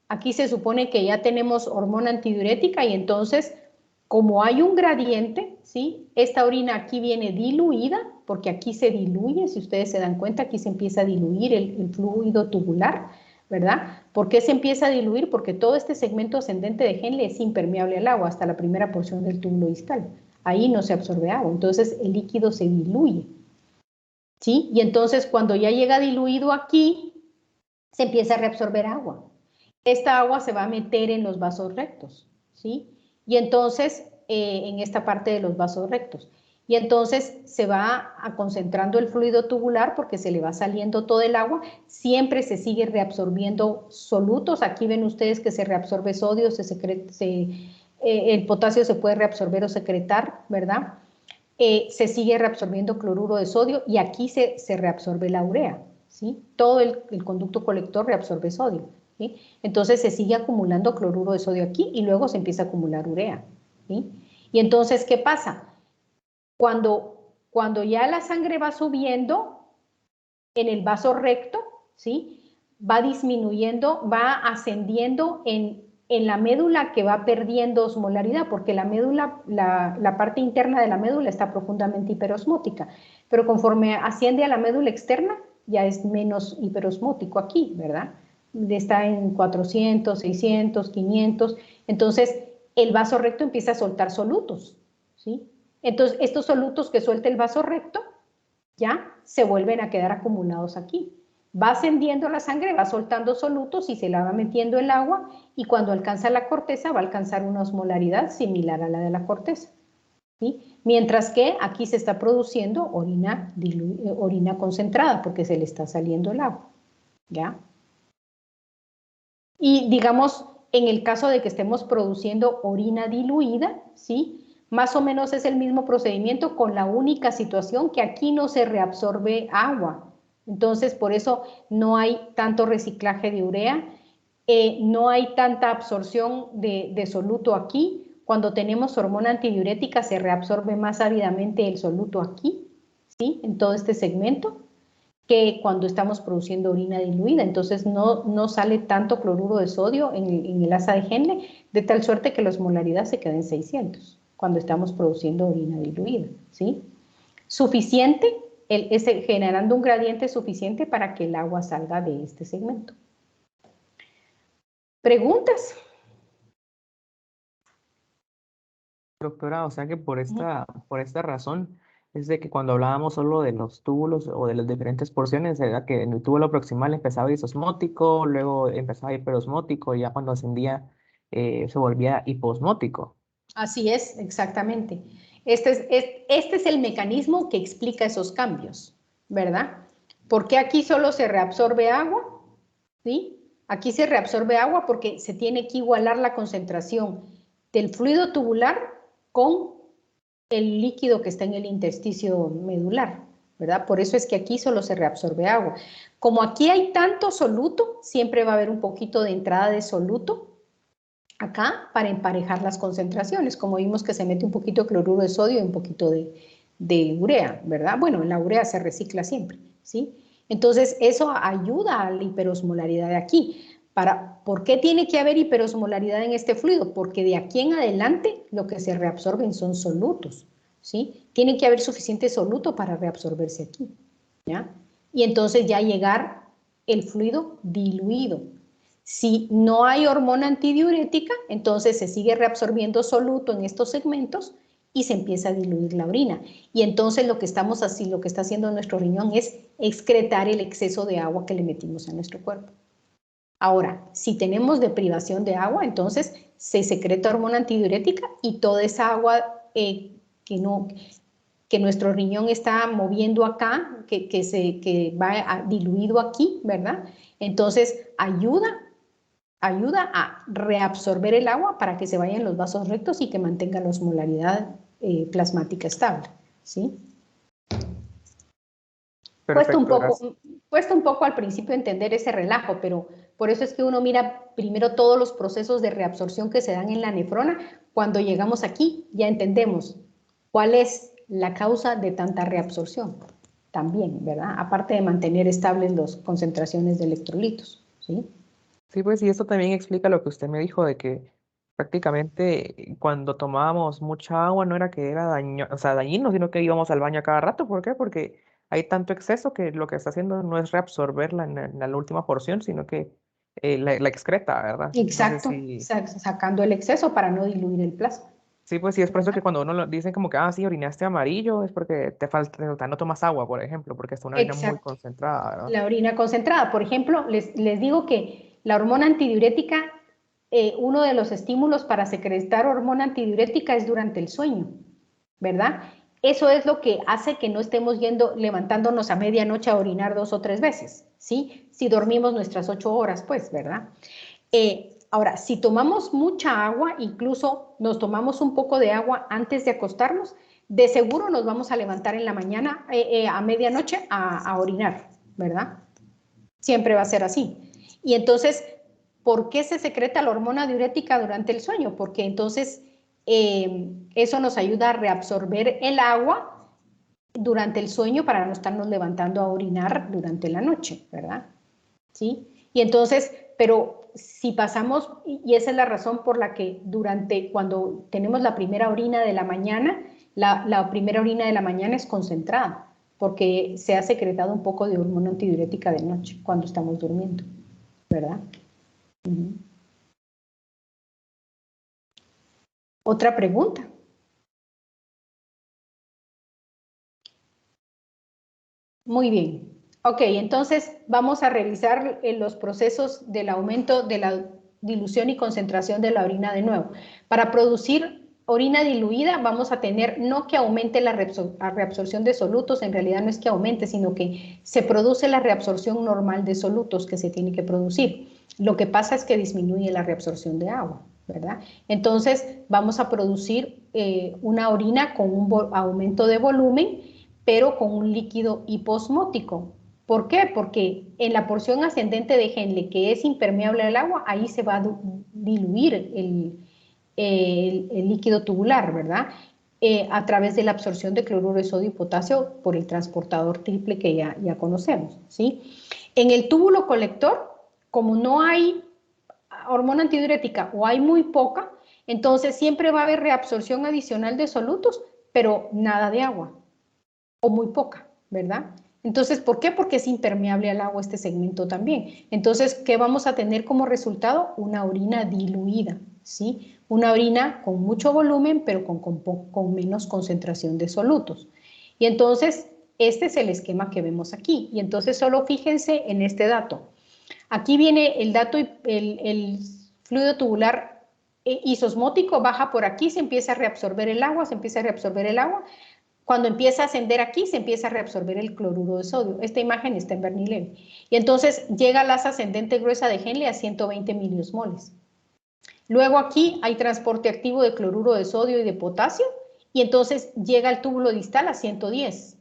aquí se supone que ya tenemos hormona antidiurética y entonces, como hay un gradiente, ¿sí? Esta orina aquí viene diluida, porque aquí se diluye, si ustedes se dan cuenta, aquí se empieza a diluir el fluido tubular, ¿verdad? ¿Por qué se empieza a diluir? Porque todo este segmento ascendente de Henle es impermeable al agua hasta la primera porción del túbulo distal. Ahí no se absorbe agua, entonces el líquido se diluye, ¿sí? Y entonces cuando ya llega diluido aquí, se empieza a reabsorber agua. Esta agua se va a meter en los vasos rectos, ¿sí? Y entonces, en esta parte de los vasos rectos. Y entonces se va concentrando el fluido tubular porque se le va saliendo todo el agua. Siempre se sigue reabsorbiendo solutos. Aquí ven ustedes que se reabsorbe sodio, el potasio se puede reabsorber o secretar, ¿verdad? Se sigue reabsorbiendo cloruro de sodio y aquí se reabsorbe la urea, ¿sí? Todo el conducto colector reabsorbe sodio. ¿sí? Entonces se sigue acumulando cloruro de sodio aquí y luego se empieza a acumular urea, ¿sí? Y entonces, ¿qué pasa? Cuando ya la sangre va subiendo en el vaso recto, ¿sí? Va disminuyendo, va ascendiendo en la médula, que va perdiendo osmolaridad, porque la médula, la parte interna de la médula está profundamente hiperosmótica, pero conforme asciende a la médula externa, ya es menos hiperosmótico aquí, ¿verdad? Está en 400, 600, 500, entonces el vaso recto empieza a soltar solutos, ¿sí? Entonces, estos solutos que suelta el vaso recto, ya se vuelven a quedar acumulados aquí. Va ascendiendo la sangre, va soltando solutos y se la va metiendo el agua, y cuando alcanza la corteza va a alcanzar una osmolaridad similar a la de la corteza, ¿sí? Mientras que aquí se está produciendo orina concentrada porque se le está saliendo el agua, ¿ya? Y digamos, en el caso de que estemos produciendo orina diluida, ¿sí? Más o menos es el mismo procedimiento, con la única situación que aquí no se reabsorbe agua. Entonces, por eso no hay tanto reciclaje de urea, no hay tanta absorción de soluto aquí. Cuando tenemos hormona antidiurética se reabsorbe más ávidamente el soluto aquí, ¿sí? En todo este segmento, que cuando estamos produciendo orina diluida. Entonces no sale tanto cloruro de sodio en el asa de Henle, de tal suerte que la osmolaridad se queda en 600 cuando estamos produciendo orina diluida, ¿sí? Suficiente, generando un gradiente suficiente para que el agua salga de este segmento. ¿Preguntas? Doctora, o sea que por esta razón es de que cuando hablábamos solo de los túbulos o de las diferentes porciones, era que en el túbulo proximal empezaba isosmótico, luego empezaba hiperosmótico, y ya cuando ascendía se volvía hiposmótico. Así es, exactamente. Este es el mecanismo que explica esos cambios, ¿verdad? ¿Por qué aquí solo se reabsorbe agua? ¿Sí? Aquí se reabsorbe agua porque se tiene que igualar la concentración del fluido tubular con el líquido que está en el intersticio medular, ¿verdad? Por eso es que aquí solo se reabsorbe agua. Como aquí hay tanto soluto, siempre va a haber un poquito de entrada de soluto acá para emparejar las concentraciones, como vimos que se mete un poquito de cloruro de sodio y un poquito de urea, ¿verdad? Bueno, la urea se recicla siempre, ¿sí? Entonces, eso ayuda a la hiperosmolaridad de aquí. ¿Por qué tiene que haber hiperosmolaridad en este fluido? Porque de aquí en adelante lo que se reabsorben son solutos, ¿sí? Tiene que haber suficiente soluto para reabsorberse aquí, ¿ya? Y entonces ya llegar el fluido diluido. Si no hay hormona antidiurética, entonces se sigue reabsorbiendo soluto en estos segmentos y se empieza a diluir la orina. Y entonces lo que está haciendo nuestro riñón es excretar el exceso de agua que le metimos a nuestro cuerpo. Ahora, si tenemos deprivación de agua, entonces se secreta hormona antidiurética y toda esa agua que nuestro riñón está moviendo acá, que va diluido aquí, ¿verdad? Entonces ayuda a reabsorber el agua para que se vaya en los vasos rectos y que mantenga la osmolaridad plasmática estable, ¿sí? Perfecto, gracias. Cuesta un poco al principio entender ese relajo, pero por eso es que uno mira primero todos los procesos de reabsorción que se dan en la nefrona. Cuando llegamos aquí ya entendemos cuál es la causa de tanta reabsorción también, ¿verdad? Aparte de mantener estables las concentraciones de electrolitos, ¿sí? Sí, pues, y esto también explica lo que usted me dijo de que prácticamente cuando tomábamos mucha agua no era que era dañino, sino que íbamos al baño a cada rato. ¿Por qué? Porque hay tanto exceso que lo que está haciendo no es reabsorberla en la última porción, sino que la excreta, ¿verdad? Entonces Exacto, sí, sacando el exceso para no diluir el plasma, sí, pues sí, es por eso que ¿verdad? cuando uno lo dicen como que, ah, sí, orinaste amarillo, es porque te falta, o sea, no tomas agua, por ejemplo, porque está una orina muy Exacto. concentrada, ¿verdad? La orina concentrada. Por ejemplo, les digo que la hormona antidiurética, uno de los estímulos para secretar hormona antidiurética es durante el sueño, ¿verdad? Eso es lo que hace que no estemos levantándonos a medianoche a orinar 2 o 3 veces, ¿sí? Si dormimos nuestras 8 horas, pues, ¿verdad? Ahora, si tomamos mucha agua, incluso nos tomamos un poco de agua antes de acostarnos, de seguro nos vamos a levantar en la mañana a medianoche a orinar, ¿verdad? Siempre va a ser así. Y entonces, ¿Por qué se secreta la hormona diurética durante el sueño? Porque entonces eso nos ayuda a reabsorber el agua durante el sueño para no estarnos levantando a orinar durante la noche, ¿verdad? ¿Sí? Y entonces, pero si pasamos, y esa es la razón por la que cuando tenemos la primera orina de la mañana, la primera orina de la mañana es concentrada, porque se ha secretado un poco de hormona antidiurética de noche cuando estamos durmiendo, ¿verdad? Otra pregunta. Muy bien. Ok, entonces vamos a revisar los procesos del aumento de la dilución y concentración de la orina de nuevo. Para producir orina diluida vamos a tener no que aumente la reabsorción de solutos, en realidad no es que aumente, sino que se produce la reabsorción normal de solutos que se tiene que producir. Lo que pasa es que disminuye la reabsorción de agua, ¿verdad? Entonces vamos a producir una orina con un aumento de volumen, pero con un líquido hiposmótico. ¿Por qué? Porque en la porción ascendente de Henle, que es impermeable al agua, ahí se va a diluir el líquido tubular, ¿verdad? A través de la absorción de cloruro de sodio y potasio por el transportador triple que ya conocemos, ¿sí? En el túbulo colector, como no hay hormona antidiurética o hay muy poca, entonces siempre va a haber reabsorción adicional de solutos, pero nada de agua, o muy poca, ¿verdad? Entonces, ¿por qué? Porque es impermeable al agua este segmento también. Entonces, ¿qué vamos a tener como resultado? Una orina diluida, ¿sí? Una orina con mucho volumen, pero con menos concentración de solutos. Y entonces, este es el esquema que vemos aquí. Y entonces, solo fíjense en este dato. Aquí viene el dato, el fluido tubular isosmótico baja por aquí, se empieza a reabsorber el agua, Cuando empieza a ascender aquí, se empieza a reabsorber el cloruro de sodio. Esta imagen está en Bernoulli. Y entonces llega la asa ascendente gruesa de Henle a 120 miliosmoles. Luego aquí hay transporte activo de cloruro de sodio y de potasio, y entonces llega el túbulo distal a 110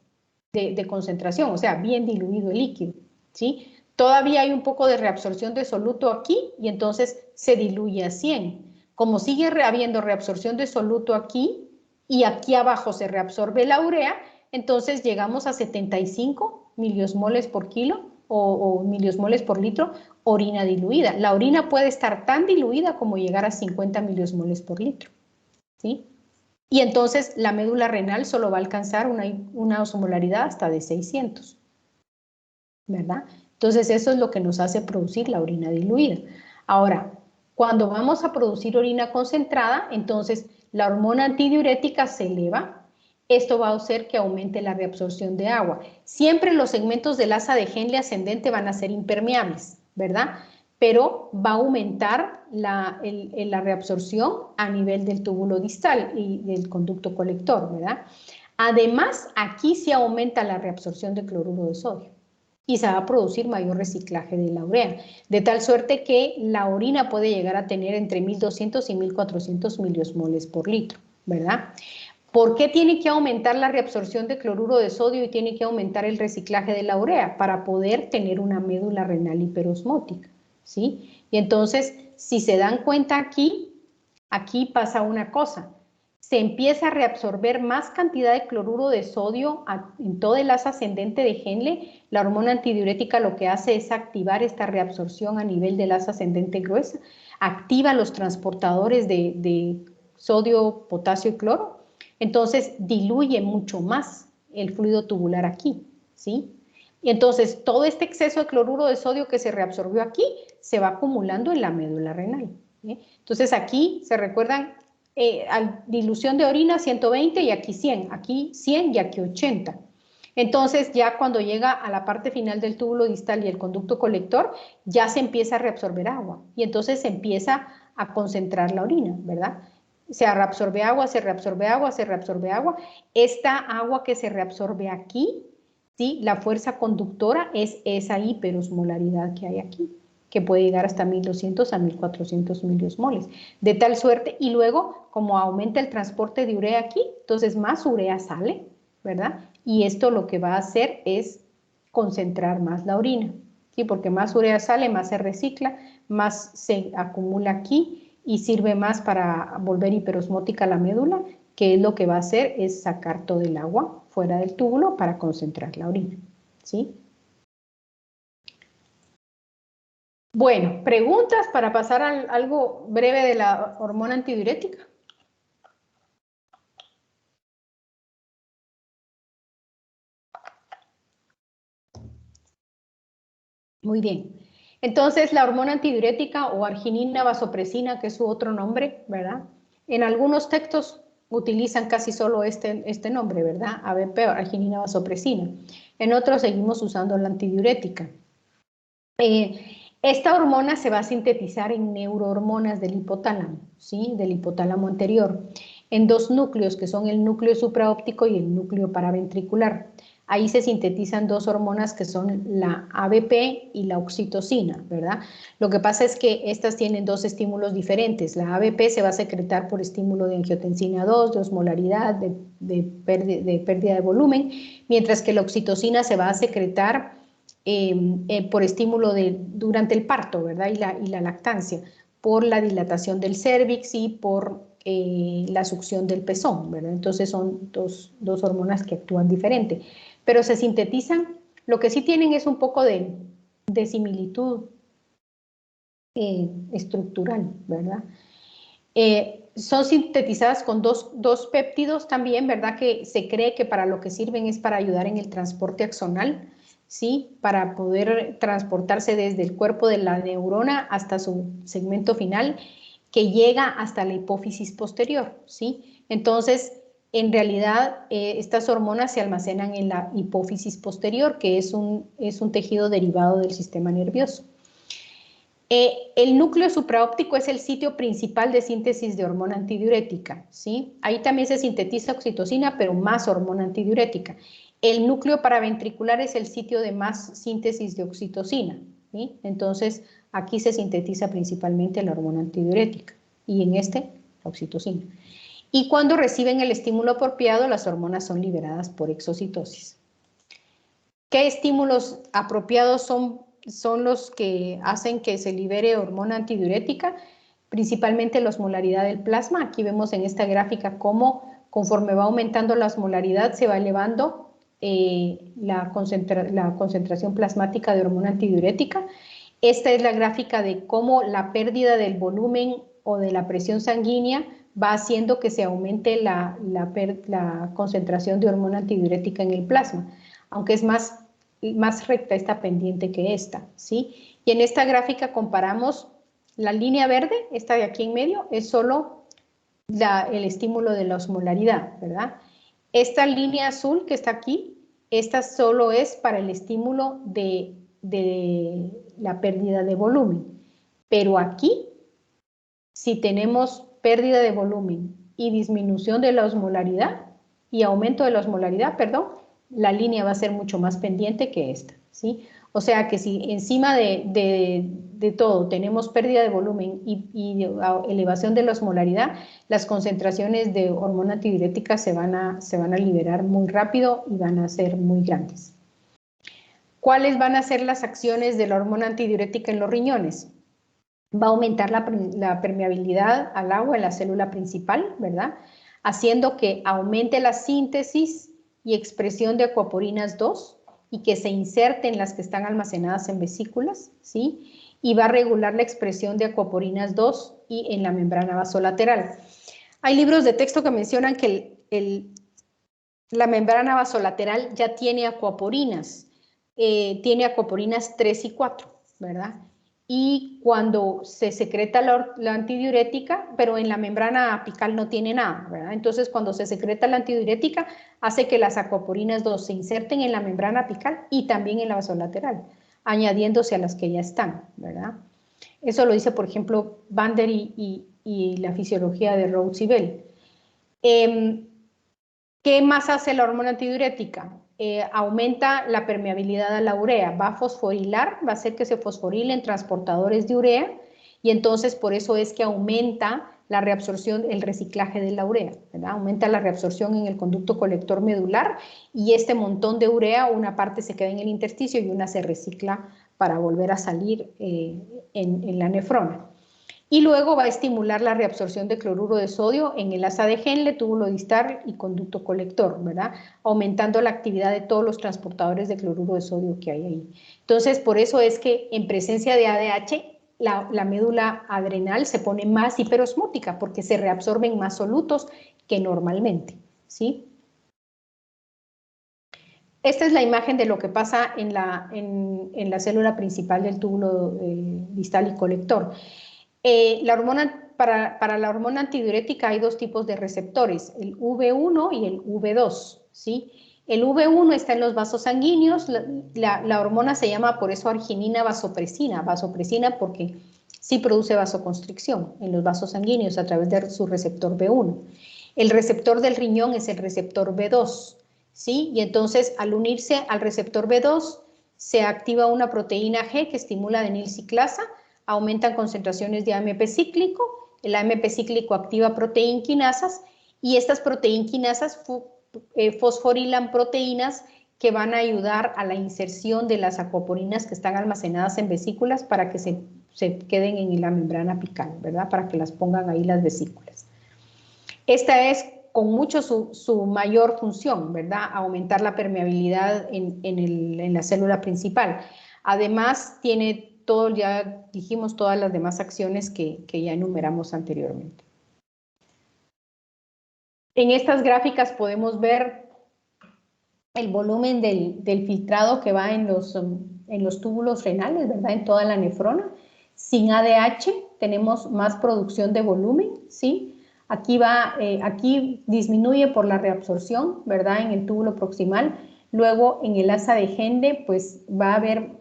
de concentración, o sea, bien diluido el líquido, ¿sí? Todavía hay un poco de reabsorción de soluto aquí, y entonces se diluye a 100. Como sigue habiendo reabsorción de soluto aquí, y aquí abajo se reabsorbe la urea, entonces llegamos a 75 miliosmoles por kilo o miliosmoles por litro, orina diluida. La orina puede estar tan diluida como llegar a 50 miliosmoles por litro, ¿sí? Y entonces la médula renal solo va a alcanzar una osmolaridad hasta de 600, ¿verdad? Entonces eso es lo que nos hace producir la orina diluida. Ahora, cuando vamos a producir orina concentrada, entonces la hormona antidiurética se eleva. Esto va a hacer que aumente la reabsorción de agua. Siempre los segmentos del asa de Henle ascendente van a ser impermeables, ¿verdad? Pero va a aumentar la reabsorción a nivel del túbulo distal y del conducto colector, ¿verdad? Además, aquí se aumenta la reabsorción de cloruro de sodio y se va a producir mayor reciclaje de la urea, de tal suerte que la orina puede llegar a tener entre 1200 y 1400 miliosmoles por litro, ¿verdad? ¿Por qué tiene que aumentar la reabsorción de cloruro de sodio y tiene que aumentar el reciclaje de la urea? Para poder tener una médula renal hiperosmótica, ¿sí? Y entonces, si se dan cuenta aquí pasa una cosa. Se empieza a reabsorber más cantidad de cloruro de sodio en todo el asa ascendente de Henle. La hormona antidiurética lo que hace es activar esta reabsorción a nivel del asa ascendente gruesa, activa los transportadores de sodio, potasio y cloro, entonces diluye mucho más el fluido tubular aquí, ¿sí? Y entonces todo este exceso de cloruro de sodio que se reabsorbió aquí se va acumulando en la médula renal, ¿sí? Entonces aquí se recuerdan dilución de orina 120 y aquí 100 y aquí 80. Entonces ya cuando llega a la parte final del túbulo distal y el conducto colector, ya se empieza a reabsorber agua y entonces se empieza a concentrar la orina, ¿verdad? Se reabsorbe agua, se reabsorbe agua, se reabsorbe agua. Esta agua que se reabsorbe aquí, ¿sí? La fuerza conductora es esa hiperosmolaridad que hay aquí, que puede llegar hasta 1200 a 1400 miliosmoles. De tal suerte, y luego, como aumenta el transporte de urea aquí, entonces más urea sale, ¿verdad? Y esto lo que va a hacer es concentrar más la orina, ¿sí? Porque más urea sale, más se recicla, más se acumula aquí y sirve más para volver hiperosmótica la médula, que es lo que va a hacer es sacar todo el agua fuera del túbulo para concentrar la orina, ¿sí? Bueno, preguntas para pasar a algo breve de la hormona antidiurética. Muy bien. Entonces, la hormona antidiurética o arginina vasopresina, que es su otro nombre, ¿verdad? En algunos textos utilizan casi solo este nombre, ¿verdad? ABP, arginina vasopresina. En otros seguimos usando la antidiurética. Esta hormona se va a sintetizar en neurohormonas del hipotálamo, ¿sí? Del hipotálamo anterior, en dos núcleos que son el núcleo supraóptico y el núcleo paraventricular. Ahí se sintetizan dos hormonas que son la ABP y la oxitocina, ¿verdad? Lo que pasa es que estas tienen dos estímulos diferentes. La ABP se va a secretar por estímulo de angiotensina 2, de osmolaridad, de pérdida de volumen, mientras que la oxitocina se va a secretar por estímulo durante el parto, ¿verdad? Y la lactancia, por la dilatación del cérvix y por la succión del pezón, ¿verdad? Entonces son dos hormonas que actúan diferente, pero se sintetizan, lo que sí tienen es un poco de similitud estructural, ¿verdad? Son sintetizadas con dos péptidos también, ¿verdad? Que se cree que para lo que sirven es para ayudar en el transporte axonal, ¿sí? Para poder transportarse desde el cuerpo de la neurona hasta su segmento final, que llega hasta la hipófisis posterior, ¿sí? Entonces, en realidad, estas hormonas se almacenan en la hipófisis posterior, que es un tejido derivado del sistema nervioso. El núcleo supraóptico es el sitio principal de síntesis de hormona antidiurética, ¿sí? Ahí también se sintetiza oxitocina, pero más hormona antidiurética. El núcleo paraventricular es el sitio de más síntesis de oxitocina, ¿sí? Entonces, aquí se sintetiza principalmente la hormona antidiurética y en la oxitocina. Y cuando reciben el estímulo apropiado, las hormonas son liberadas por exocitosis. ¿Qué estímulos apropiados son los que hacen que se libere hormona antidiurética? Principalmente la osmolaridad del plasma. Aquí vemos en esta gráfica cómo conforme va aumentando la osmolaridad se va elevando la concentración plasmática de hormona antidiurética. Esta es la gráfica de cómo la pérdida del volumen o de la presión sanguínea va haciendo que se aumente la concentración de hormona antidiurética en el plasma, aunque es más recta esta pendiente que esta, ¿sí? Y en esta gráfica comparamos la línea verde, esta de aquí en medio, es solo el estímulo de la osmolaridad, ¿verdad? Esta línea azul que está aquí, esta solo es para el estímulo de la pérdida de volumen. Pero aquí, si tenemos pérdida de volumen y disminución de la osmolaridad, y aumento de la osmolaridad, perdón, la línea va a ser mucho más pendiente que esta, ¿sí? O sea que si encima de todo tenemos pérdida de volumen y elevación de la osmolaridad, las concentraciones de hormona antidiurética se van a liberar muy rápido y van a ser muy grandes. ¿Cuáles van a ser las acciones de la hormona antidiurética en los riñones? Va a aumentar la permeabilidad al agua en la célula principal, ¿verdad? Haciendo que aumente la síntesis y expresión de acuaporinas 2 y que se inserten las que están almacenadas en vesículas, ¿sí? Y va a regular la expresión de acuaporinas 2 y en la membrana vasolateral. Hay libros de texto que mencionan que la membrana vasolateral ya tiene acuaporinas 3 y 4, ¿verdad? Y cuando se secreta la antidiurética, pero en la membrana apical no tiene nada, ¿verdad? Entonces, cuando se secreta la antidiurética, hace que las acuaporinas 2 se inserten en la membrana apical y también en la vasolateral, añadiéndose a las que ya están, ¿verdad? Eso lo dice, por ejemplo, Bander y la fisiología de Rhodes y Bell. ¿Qué más hace la hormona antidiurética? Aumenta la permeabilidad a la urea, va a fosforilar, va a hacer que se fosforilen transportadores de urea y entonces por eso es que aumenta la reabsorción, el reciclaje de la urea, ¿verdad? Aumenta la reabsorción en el conducto colector medular y este montón de urea, una parte se queda en el intersticio y una se recicla para volver a salir en la nefrona. Y luego va a estimular la reabsorción de cloruro de sodio en el asa de Henle, túbulo distal y conducto colector, ¿verdad? Aumentando la actividad de todos los transportadores de cloruro de sodio que hay ahí. Entonces, por eso es que en presencia de ADH, la médula adrenal se pone más hiperosmótica porque se reabsorben más solutos que normalmente, ¿sí? Esta es la imagen de lo que pasa en la célula principal del túbulo distal y colector. Para la hormona antidiurética hay dos tipos de receptores, el V1 y el V2, ¿sí? El V1 está en los vasos sanguíneos, la hormona se llama por eso arginina vasopresina porque sí produce vasoconstricción en los vasos sanguíneos a través de su receptor V1. El receptor del riñón es el receptor V2, ¿sí? Y entonces al unirse al receptor V2 se activa una proteína G que estimula adenilciclasa, aumentan concentraciones de AMP cíclico, el AMP cíclico activa proteinquinasas y estas proteinquinasas fosforilan proteínas que van a ayudar a la inserción de las acuaporinas que están almacenadas en vesículas para que se queden en la membrana apical, ¿verdad? Para que las pongan ahí las vesículas. Esta es con mucho su mayor función, ¿verdad? Aumentar la permeabilidad en la célula principal. Además, tiene todo, ya dijimos todas las demás acciones que ya enumeramos anteriormente. En estas gráficas podemos ver el volumen del filtrado que va en los túbulos renales, ¿verdad? En toda la nefrona. Sin ADH tenemos más producción de volumen, ¿sí? Aquí disminuye por la reabsorción, ¿verdad? En el túbulo proximal. Luego en el asa de Henle, pues va a haber,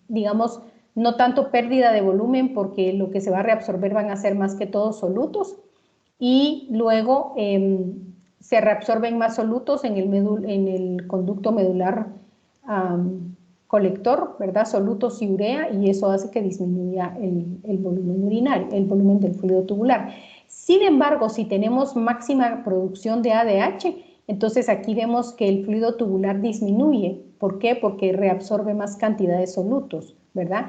digamos, no tanto pérdida de volumen porque lo que se va a reabsorber van a ser más que todo solutos y luego se reabsorben más solutos en el conducto medular colector, ¿verdad? Solutos y urea y eso hace que disminuya el volumen urinario, el volumen del fluido tubular. Sin embargo, si tenemos máxima producción de ADH, entonces aquí vemos que el fluido tubular disminuye. ¿Por qué? Porque reabsorbe más cantidad de solutos, ¿verdad?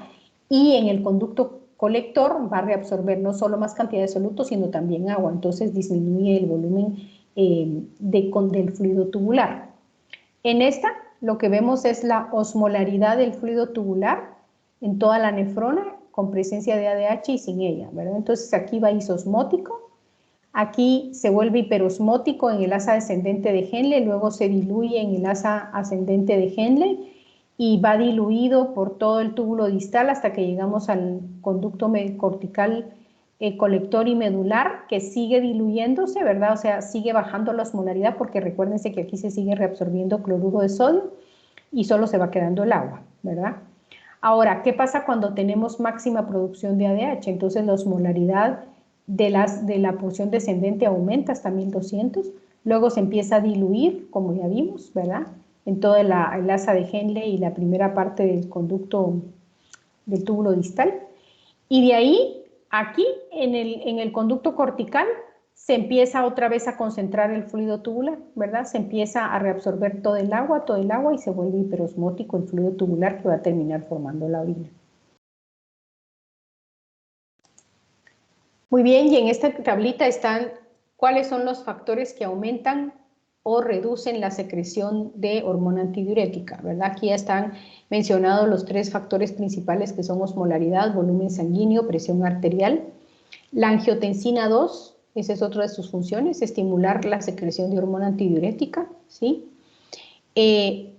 Y en el conducto colector va a reabsorber no solo más cantidad de solutos, sino también agua. Entonces disminuye el volumen del fluido tubular. En esta lo que vemos es la osmolaridad del fluido tubular en toda la nefrona con presencia de ADH y sin ella, ¿verdad? Entonces aquí va isosmótico. Aquí se vuelve hiperosmótico en el asa descendente de Henle, luego se diluye en el asa ascendente de Henle y va diluido por todo el túbulo distal hasta que llegamos al conducto cortical colector y medular que sigue diluyéndose, ¿verdad? O sea, sigue bajando la osmolaridad porque recuérdense que aquí se sigue reabsorbiendo cloruro de sodio y solo se va quedando el agua, ¿verdad? Ahora, ¿qué pasa cuando tenemos máxima producción de ADH? Entonces la osmolaridad de la porción descendente aumenta hasta 1200, luego se empieza a diluir, como ya vimos, ¿verdad? En toda el asa de Henle y la primera parte del conducto del túbulo distal. Y de ahí, aquí, en el conducto cortical, se empieza otra vez a concentrar el fluido tubular, ¿verdad? Se empieza a reabsorber todo el agua y se vuelve hiperosmótico el fluido tubular que va a terminar formando la orina. Muy bien, y en esta tablita están cuáles son los factores que aumentan o reducen la secreción de hormona antidiurética, ¿verdad? Aquí ya están mencionados los tres factores principales que son osmolaridad, volumen sanguíneo, presión arterial. La angiotensina 2, esa es otra de sus funciones, estimular la secreción de hormona antidiurética, ¿sí?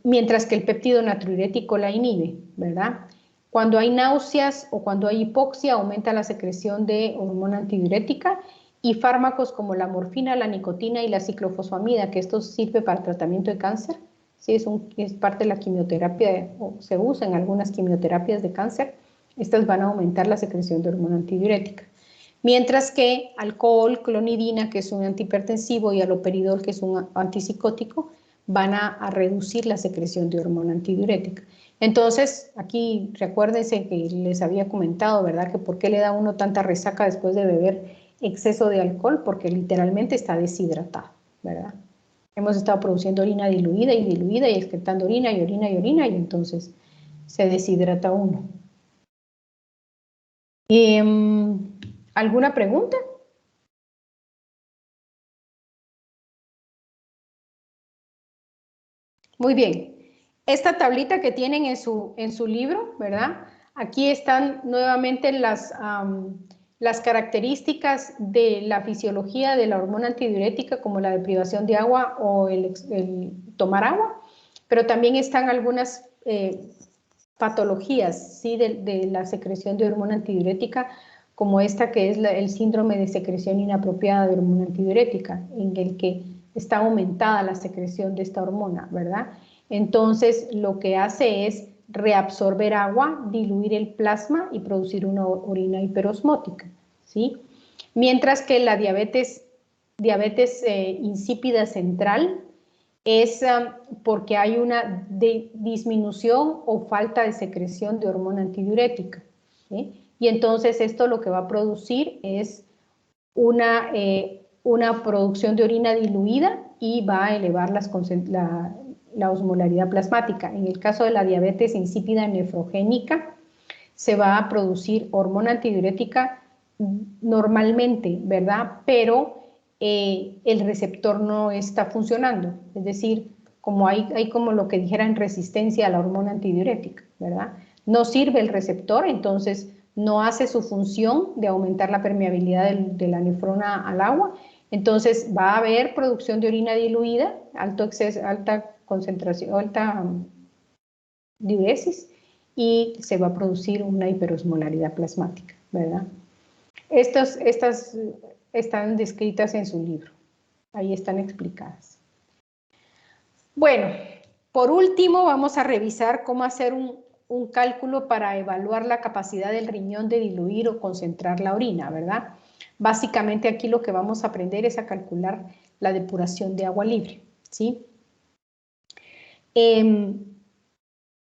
Mientras que el péptido natriurético la inhibe, ¿verdad? Cuando hay náuseas o cuando hay hipoxia, aumenta la secreción de hormona antidiurética y fármacos como la morfina, la nicotina y la ciclofosfamida, que esto sirve para tratamiento de cáncer, ¿sí? Es parte de la quimioterapia, o se usa en algunas quimioterapias de cáncer, estas van a aumentar la secreción de hormona antidiurética. Mientras que alcohol, clonidina, que es un antihipertensivo, y haloperidol, que es un antipsicótico, van a reducir la secreción de hormona antidiurética. Entonces, aquí recuérdense que les había comentado, ¿verdad? Que por qué le da uno tanta resaca después de beber exceso de alcohol, porque literalmente está deshidratado, ¿verdad? Hemos estado produciendo orina diluida y excretando orina y orina y orina, y entonces se deshidrata uno. ¿Alguna pregunta? Muy bien. Esta tablita que tienen en su libro, ¿verdad? Aquí están nuevamente las características de la fisiología de la hormona antidiurética, como la deprivación de agua o el tomar agua, pero también están algunas patologías, ¿sí? de la secreción de hormona antidiurética, como esta que es el síndrome de secreción inapropiada de hormona antidiurética, en el que está aumentada la secreción de esta hormona, ¿verdad? Entonces, lo que hace es reabsorber agua, diluir el plasma y producir una orina hiperosmótica, ¿sí? Mientras que la diabetes insípida central es porque hay una disminución o falta de secreción de hormona antidiurética, ¿sí? Y entonces esto lo que va a producir es una producción de orina diluida y va a elevar la osmolaridad plasmática. En el caso de la diabetes insípida nefrogénica, se va a producir hormona antidiurética normalmente, ¿verdad? Pero el receptor no está funcionando, es decir, como hay como lo que dijeran resistencia a la hormona antidiurética, ¿verdad? No sirve el receptor, entonces no hace su función de aumentar la permeabilidad de la nefrona al agua, entonces va a haber producción de orina diluida, alta concentración, alta diuresis, y se va a producir una hiperosmolaridad plasmática, ¿verdad? Estas están descritas en su libro, ahí están explicadas. Bueno, por último vamos a revisar cómo hacer un cálculo para evaluar la capacidad del riñón de diluir o concentrar la orina, ¿verdad? Básicamente aquí lo que vamos a aprender es a calcular la depuración de agua libre, ¿sí?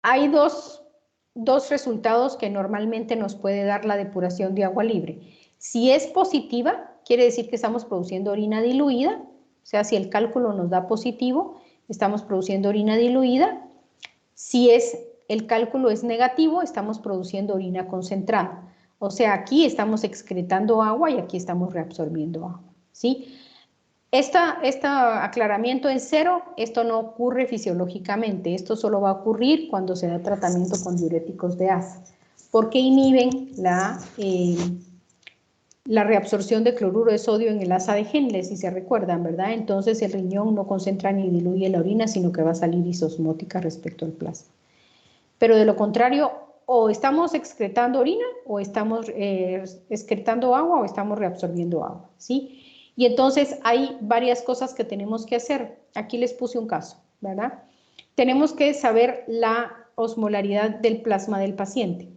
Hay dos resultados que normalmente nos puede dar la depuración de agua libre. Si es positiva, quiere decir que estamos produciendo orina diluida, o sea, si el cálculo nos da positivo, estamos produciendo orina diluida. Si el cálculo es negativo, estamos produciendo orina concentrada. O sea, aquí estamos excretando agua y aquí estamos reabsorbiendo agua, ¿sí? Este aclaramiento en cero, esto no ocurre fisiológicamente, esto solo va a ocurrir cuando se da tratamiento con diuréticos de asa, porque inhiben la reabsorción de cloruro de sodio en el asa de Henle, si se recuerdan, ¿verdad? Entonces el riñón no concentra ni diluye la orina, sino que va a salir isosmótica respecto al plasma. Pero de lo contrario, o estamos excretando orina, o estamos excretando agua, o estamos reabsorbiendo agua, ¿sí? Y entonces hay varias cosas que tenemos que hacer. Aquí les puse un caso, ¿verdad? Tenemos que saber la osmolaridad del plasma del paciente.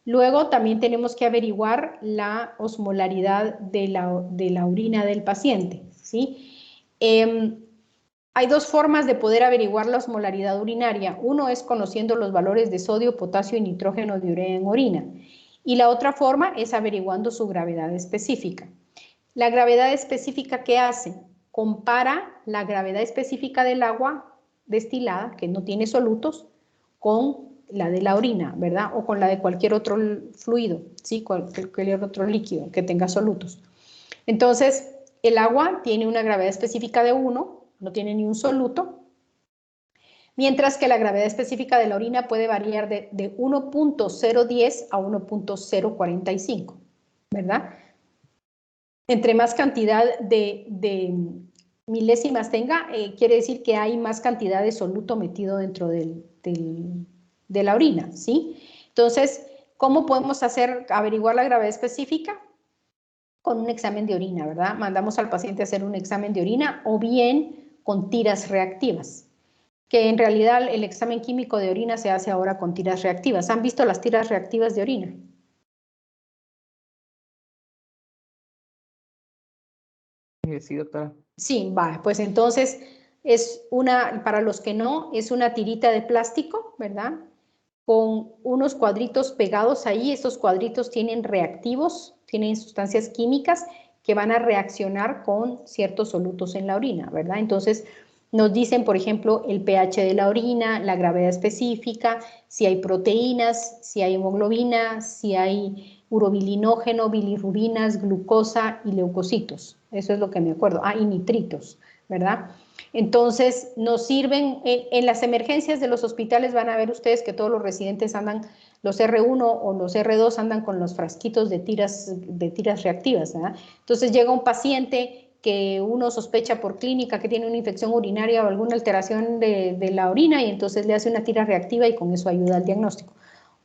Luego también tenemos que averiguar la osmolaridad de la orina del paciente, ¿sí? Hay dos formas de poder averiguar la osmolaridad urinaria. Uno es conociendo los valores de sodio, potasio y nitrógeno de urea en orina. Y la otra forma es averiguando su gravedad específica. La gravedad específica, ¿qué hace? Compara la gravedad específica del agua destilada, que no tiene solutos, con la de la orina, ¿verdad? O con la de cualquier otro fluido, ¿sí? Cualquier otro líquido que tenga solutos. Entonces, el agua tiene una gravedad específica de 1, no tiene ni un soluto, mientras que la gravedad específica de la orina puede variar de 1.010 a 1.045, ¿verdad? Entre más cantidad de milésimas tenga, quiere decir que hay más cantidad de soluto metido dentro de la orina, ¿sí? Entonces, ¿cómo podemos averiguar la gravedad específica? Con un examen de orina, ¿verdad? Mandamos al paciente a hacer un examen de orina o bien con tiras reactivas, que en realidad el examen químico de orina se hace ahora con tiras reactivas. ¿Han visto las tiras reactivas de orina? Sí, doctora. Sí, va, pues entonces para los que no, es una tirita de plástico, ¿verdad? Con unos cuadritos pegados ahí, estos cuadritos tienen reactivos, tienen sustancias químicas que van a reaccionar con ciertos solutos en la orina, ¿verdad? Entonces nos dicen, por ejemplo, el pH de la orina, la gravedad específica, si hay proteínas, si hay hemoglobina, si hay urobilinógeno, bilirrubinas, glucosa y leucocitos. Eso es lo que me acuerdo. Ah, y nitritos, ¿verdad? Entonces, nos sirven, en las emergencias de los hospitales van a ver ustedes que todos los residentes andan, los R1 o los R2 andan con los frasquitos de tiras reactivas, ¿verdad? Entonces llega un paciente que uno sospecha por clínica que tiene una infección urinaria o alguna alteración de la orina y entonces le hace una tira reactiva y con eso ayuda al diagnóstico.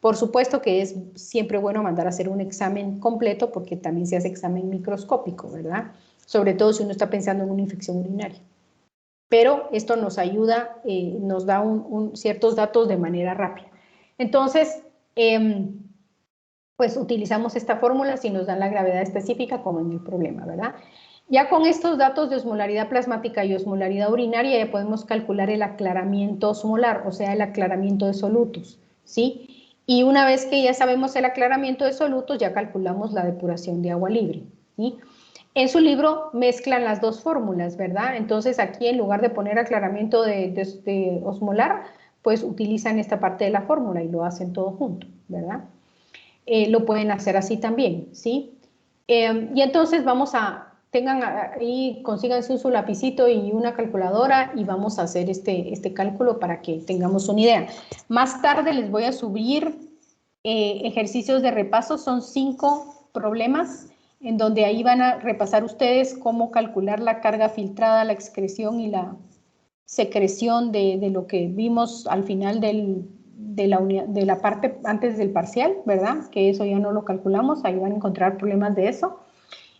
Por supuesto que es siempre bueno mandar a hacer un examen completo porque también se hace examen microscópico, ¿verdad? Sobre todo si uno está pensando en una infección urinaria. Pero esto nos ayuda, nos da ciertos datos de manera rápida. Entonces, pues utilizamos esta fórmula si nos dan la gravedad específica como en el problema, ¿verdad? Ya con estos datos de osmolaridad plasmática y osmolaridad urinaria ya podemos calcular el aclaramiento osmolar, o sea, el aclaramiento de solutos, ¿sí? Y una vez que ya sabemos el aclaramiento de solutos, ya calculamos la depuración de agua libre, ¿sí? En su libro mezclan las dos fórmulas, ¿verdad? Entonces aquí en lugar de poner aclaramiento de osmolar, pues utilizan esta parte de la fórmula y lo hacen todo junto, ¿verdad? Lo pueden hacer así también, ¿sí? Y entonces vamos a, tengan ahí, consíganse su lapicito y una calculadora y vamos a hacer este cálculo para que tengamos una idea. Más tarde les voy a subir ejercicios de repaso, son 5 problemas en donde ahí van a repasar ustedes cómo calcular la carga filtrada, la excreción y la secreción de lo que vimos al final de la parte antes del parcial, ¿verdad? Que eso ya no lo calculamos, ahí van a encontrar problemas de eso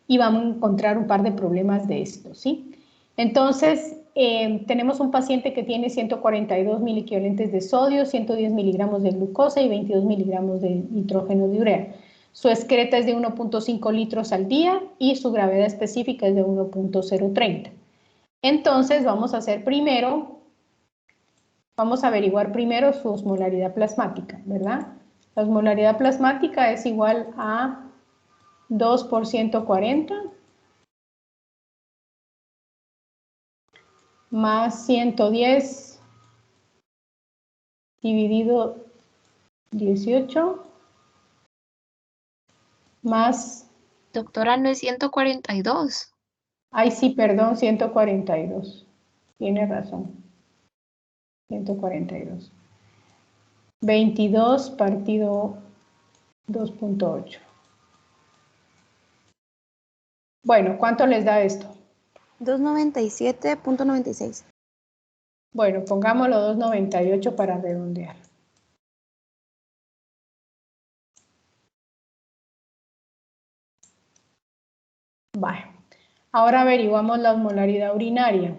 y vamos a encontrar un par de problemas de esto, ¿sí? Entonces, tenemos un paciente que tiene 142 miliequivalentes de sodio, 110 miligramos de glucosa y 22 miligramos de nitrógeno de urea. Su excreta es de 1.5 litros al día y su gravedad específica es de 1.030. Entonces, vamos a hacer primero, vamos a averiguar primero su osmolaridad plasmática, ¿verdad? La osmolaridad plasmática es igual a 2 por 140 más 110 dividido 18 más, Doctora, no es 142. ay sí, perdón, 142. Tiene razón, 142. 22 partido 2.8. Bueno, ¿cuánto les da esto? 297.96. Bueno, pongámoslo 298 para redondear. Vale. Ahora averiguamos la osmolaridad urinaria.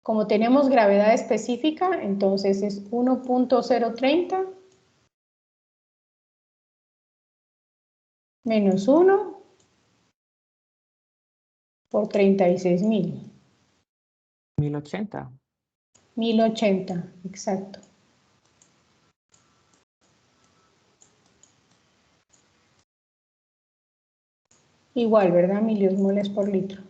Como tenemos gravedad específica, entonces es 1.030 menos 1 por 36.000. 1080. 1080, exacto. Igual, ¿verdad? Miliosmoles por litro.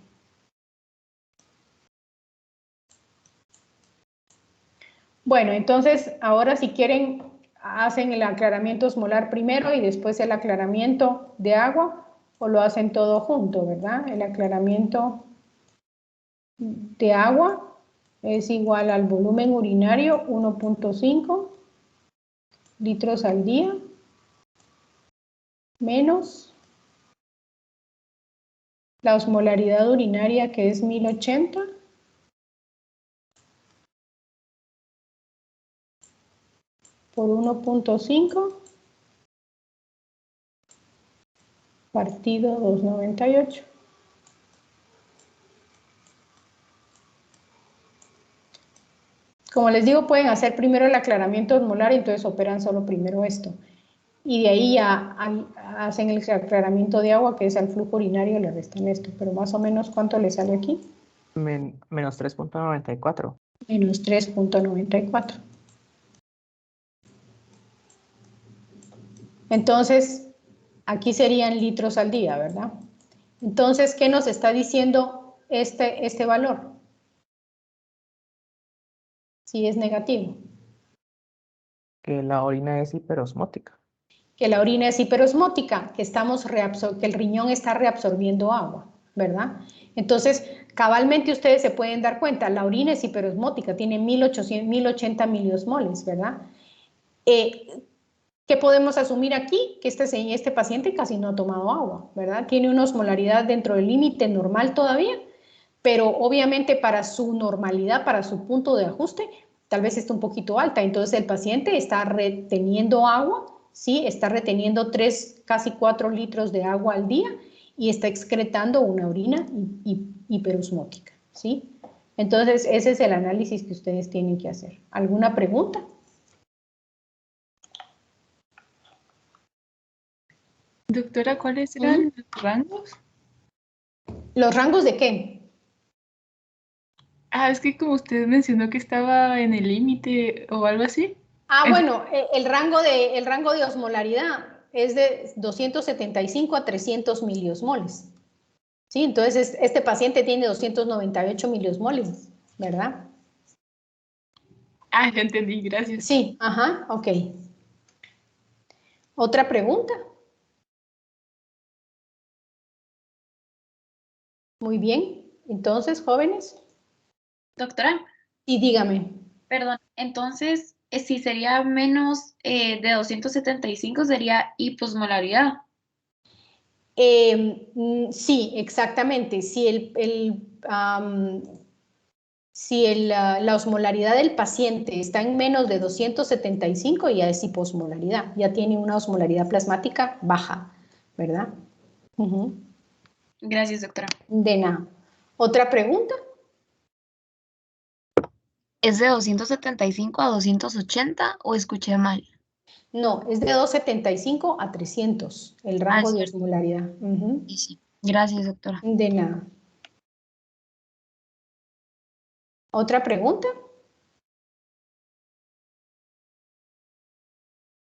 Bueno, entonces ahora si quieren hacen el aclaramiento osmolar primero y después el aclaramiento de agua o lo hacen todo junto, ¿verdad? El aclaramiento de agua es igual al volumen urinario 1.5 litros al día menos la osmolaridad urinaria que es 1080 por 1.5 partido 298. Como les digo, pueden hacer primero el aclaramiento osmolar y entonces operan solo primero esto. Y de ahí ya hacen el aclaramiento de agua, que es al flujo urinario, le restan esto. Pero más o menos, ¿cuánto le sale aquí? Menos 3.94. Menos 3.94. Entonces, aquí serían litros al día, ¿verdad? Entonces, ¿qué nos está diciendo este valor? Si es negativo. Que la orina es hiperosmótica. Que la orina es hiperosmótica, que el riñón está reabsorbiendo agua, ¿verdad? Entonces, cabalmente ustedes se pueden dar cuenta, la orina es hiperosmótica, tiene 1080 miliosmoles, ¿verdad? ¿Qué podemos asumir aquí? Que este paciente casi no ha tomado agua, ¿verdad? Tiene una osmolaridad dentro del límite normal todavía, pero obviamente para su normalidad, para su punto de ajuste, tal vez está un poquito alta. Entonces el paciente está reteniendo agua, ¿sí? Está reteniendo casi 4 litros de agua al día y está excretando una orina hiperosmótica, ¿sí? Entonces ese es el análisis que ustedes tienen que hacer. ¿Alguna pregunta? Doctora, ¿cuáles eran los rangos? ¿Los rangos de qué? Es que como usted mencionó que estaba en el límite o algo así. Bueno, el rango de osmolaridad es de 275 a 300 miliosmoles. ¿Sí? Entonces, este paciente tiene 298 miliosmoles, ¿verdad? Ya entendí, gracias. Sí, ajá, ok. ¿Otra pregunta? Muy bien. Entonces, jóvenes. Doctora, Y dígame. perdón, entonces, si sería menos de 275 sería hiposmolaridad. Sí, exactamente. Si la osmolaridad del paciente está en menos de 275, ya es hiposmolaridad, ya tiene una osmolaridad plasmática baja, ¿verdad? Gracias, doctora. De nada. ¿Otra pregunta? ¿Es de 275 a 280 o escuché mal? No, es de 275 a 300, el rango de Cierto. osmolaridad. Sí, sí. Gracias, doctora. De nada. ¿Otra pregunta?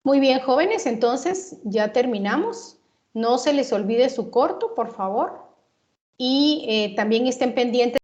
Muy bien, jóvenes, entonces ya terminamos. No se les olvide su corto, por favor. Y también estén pendientes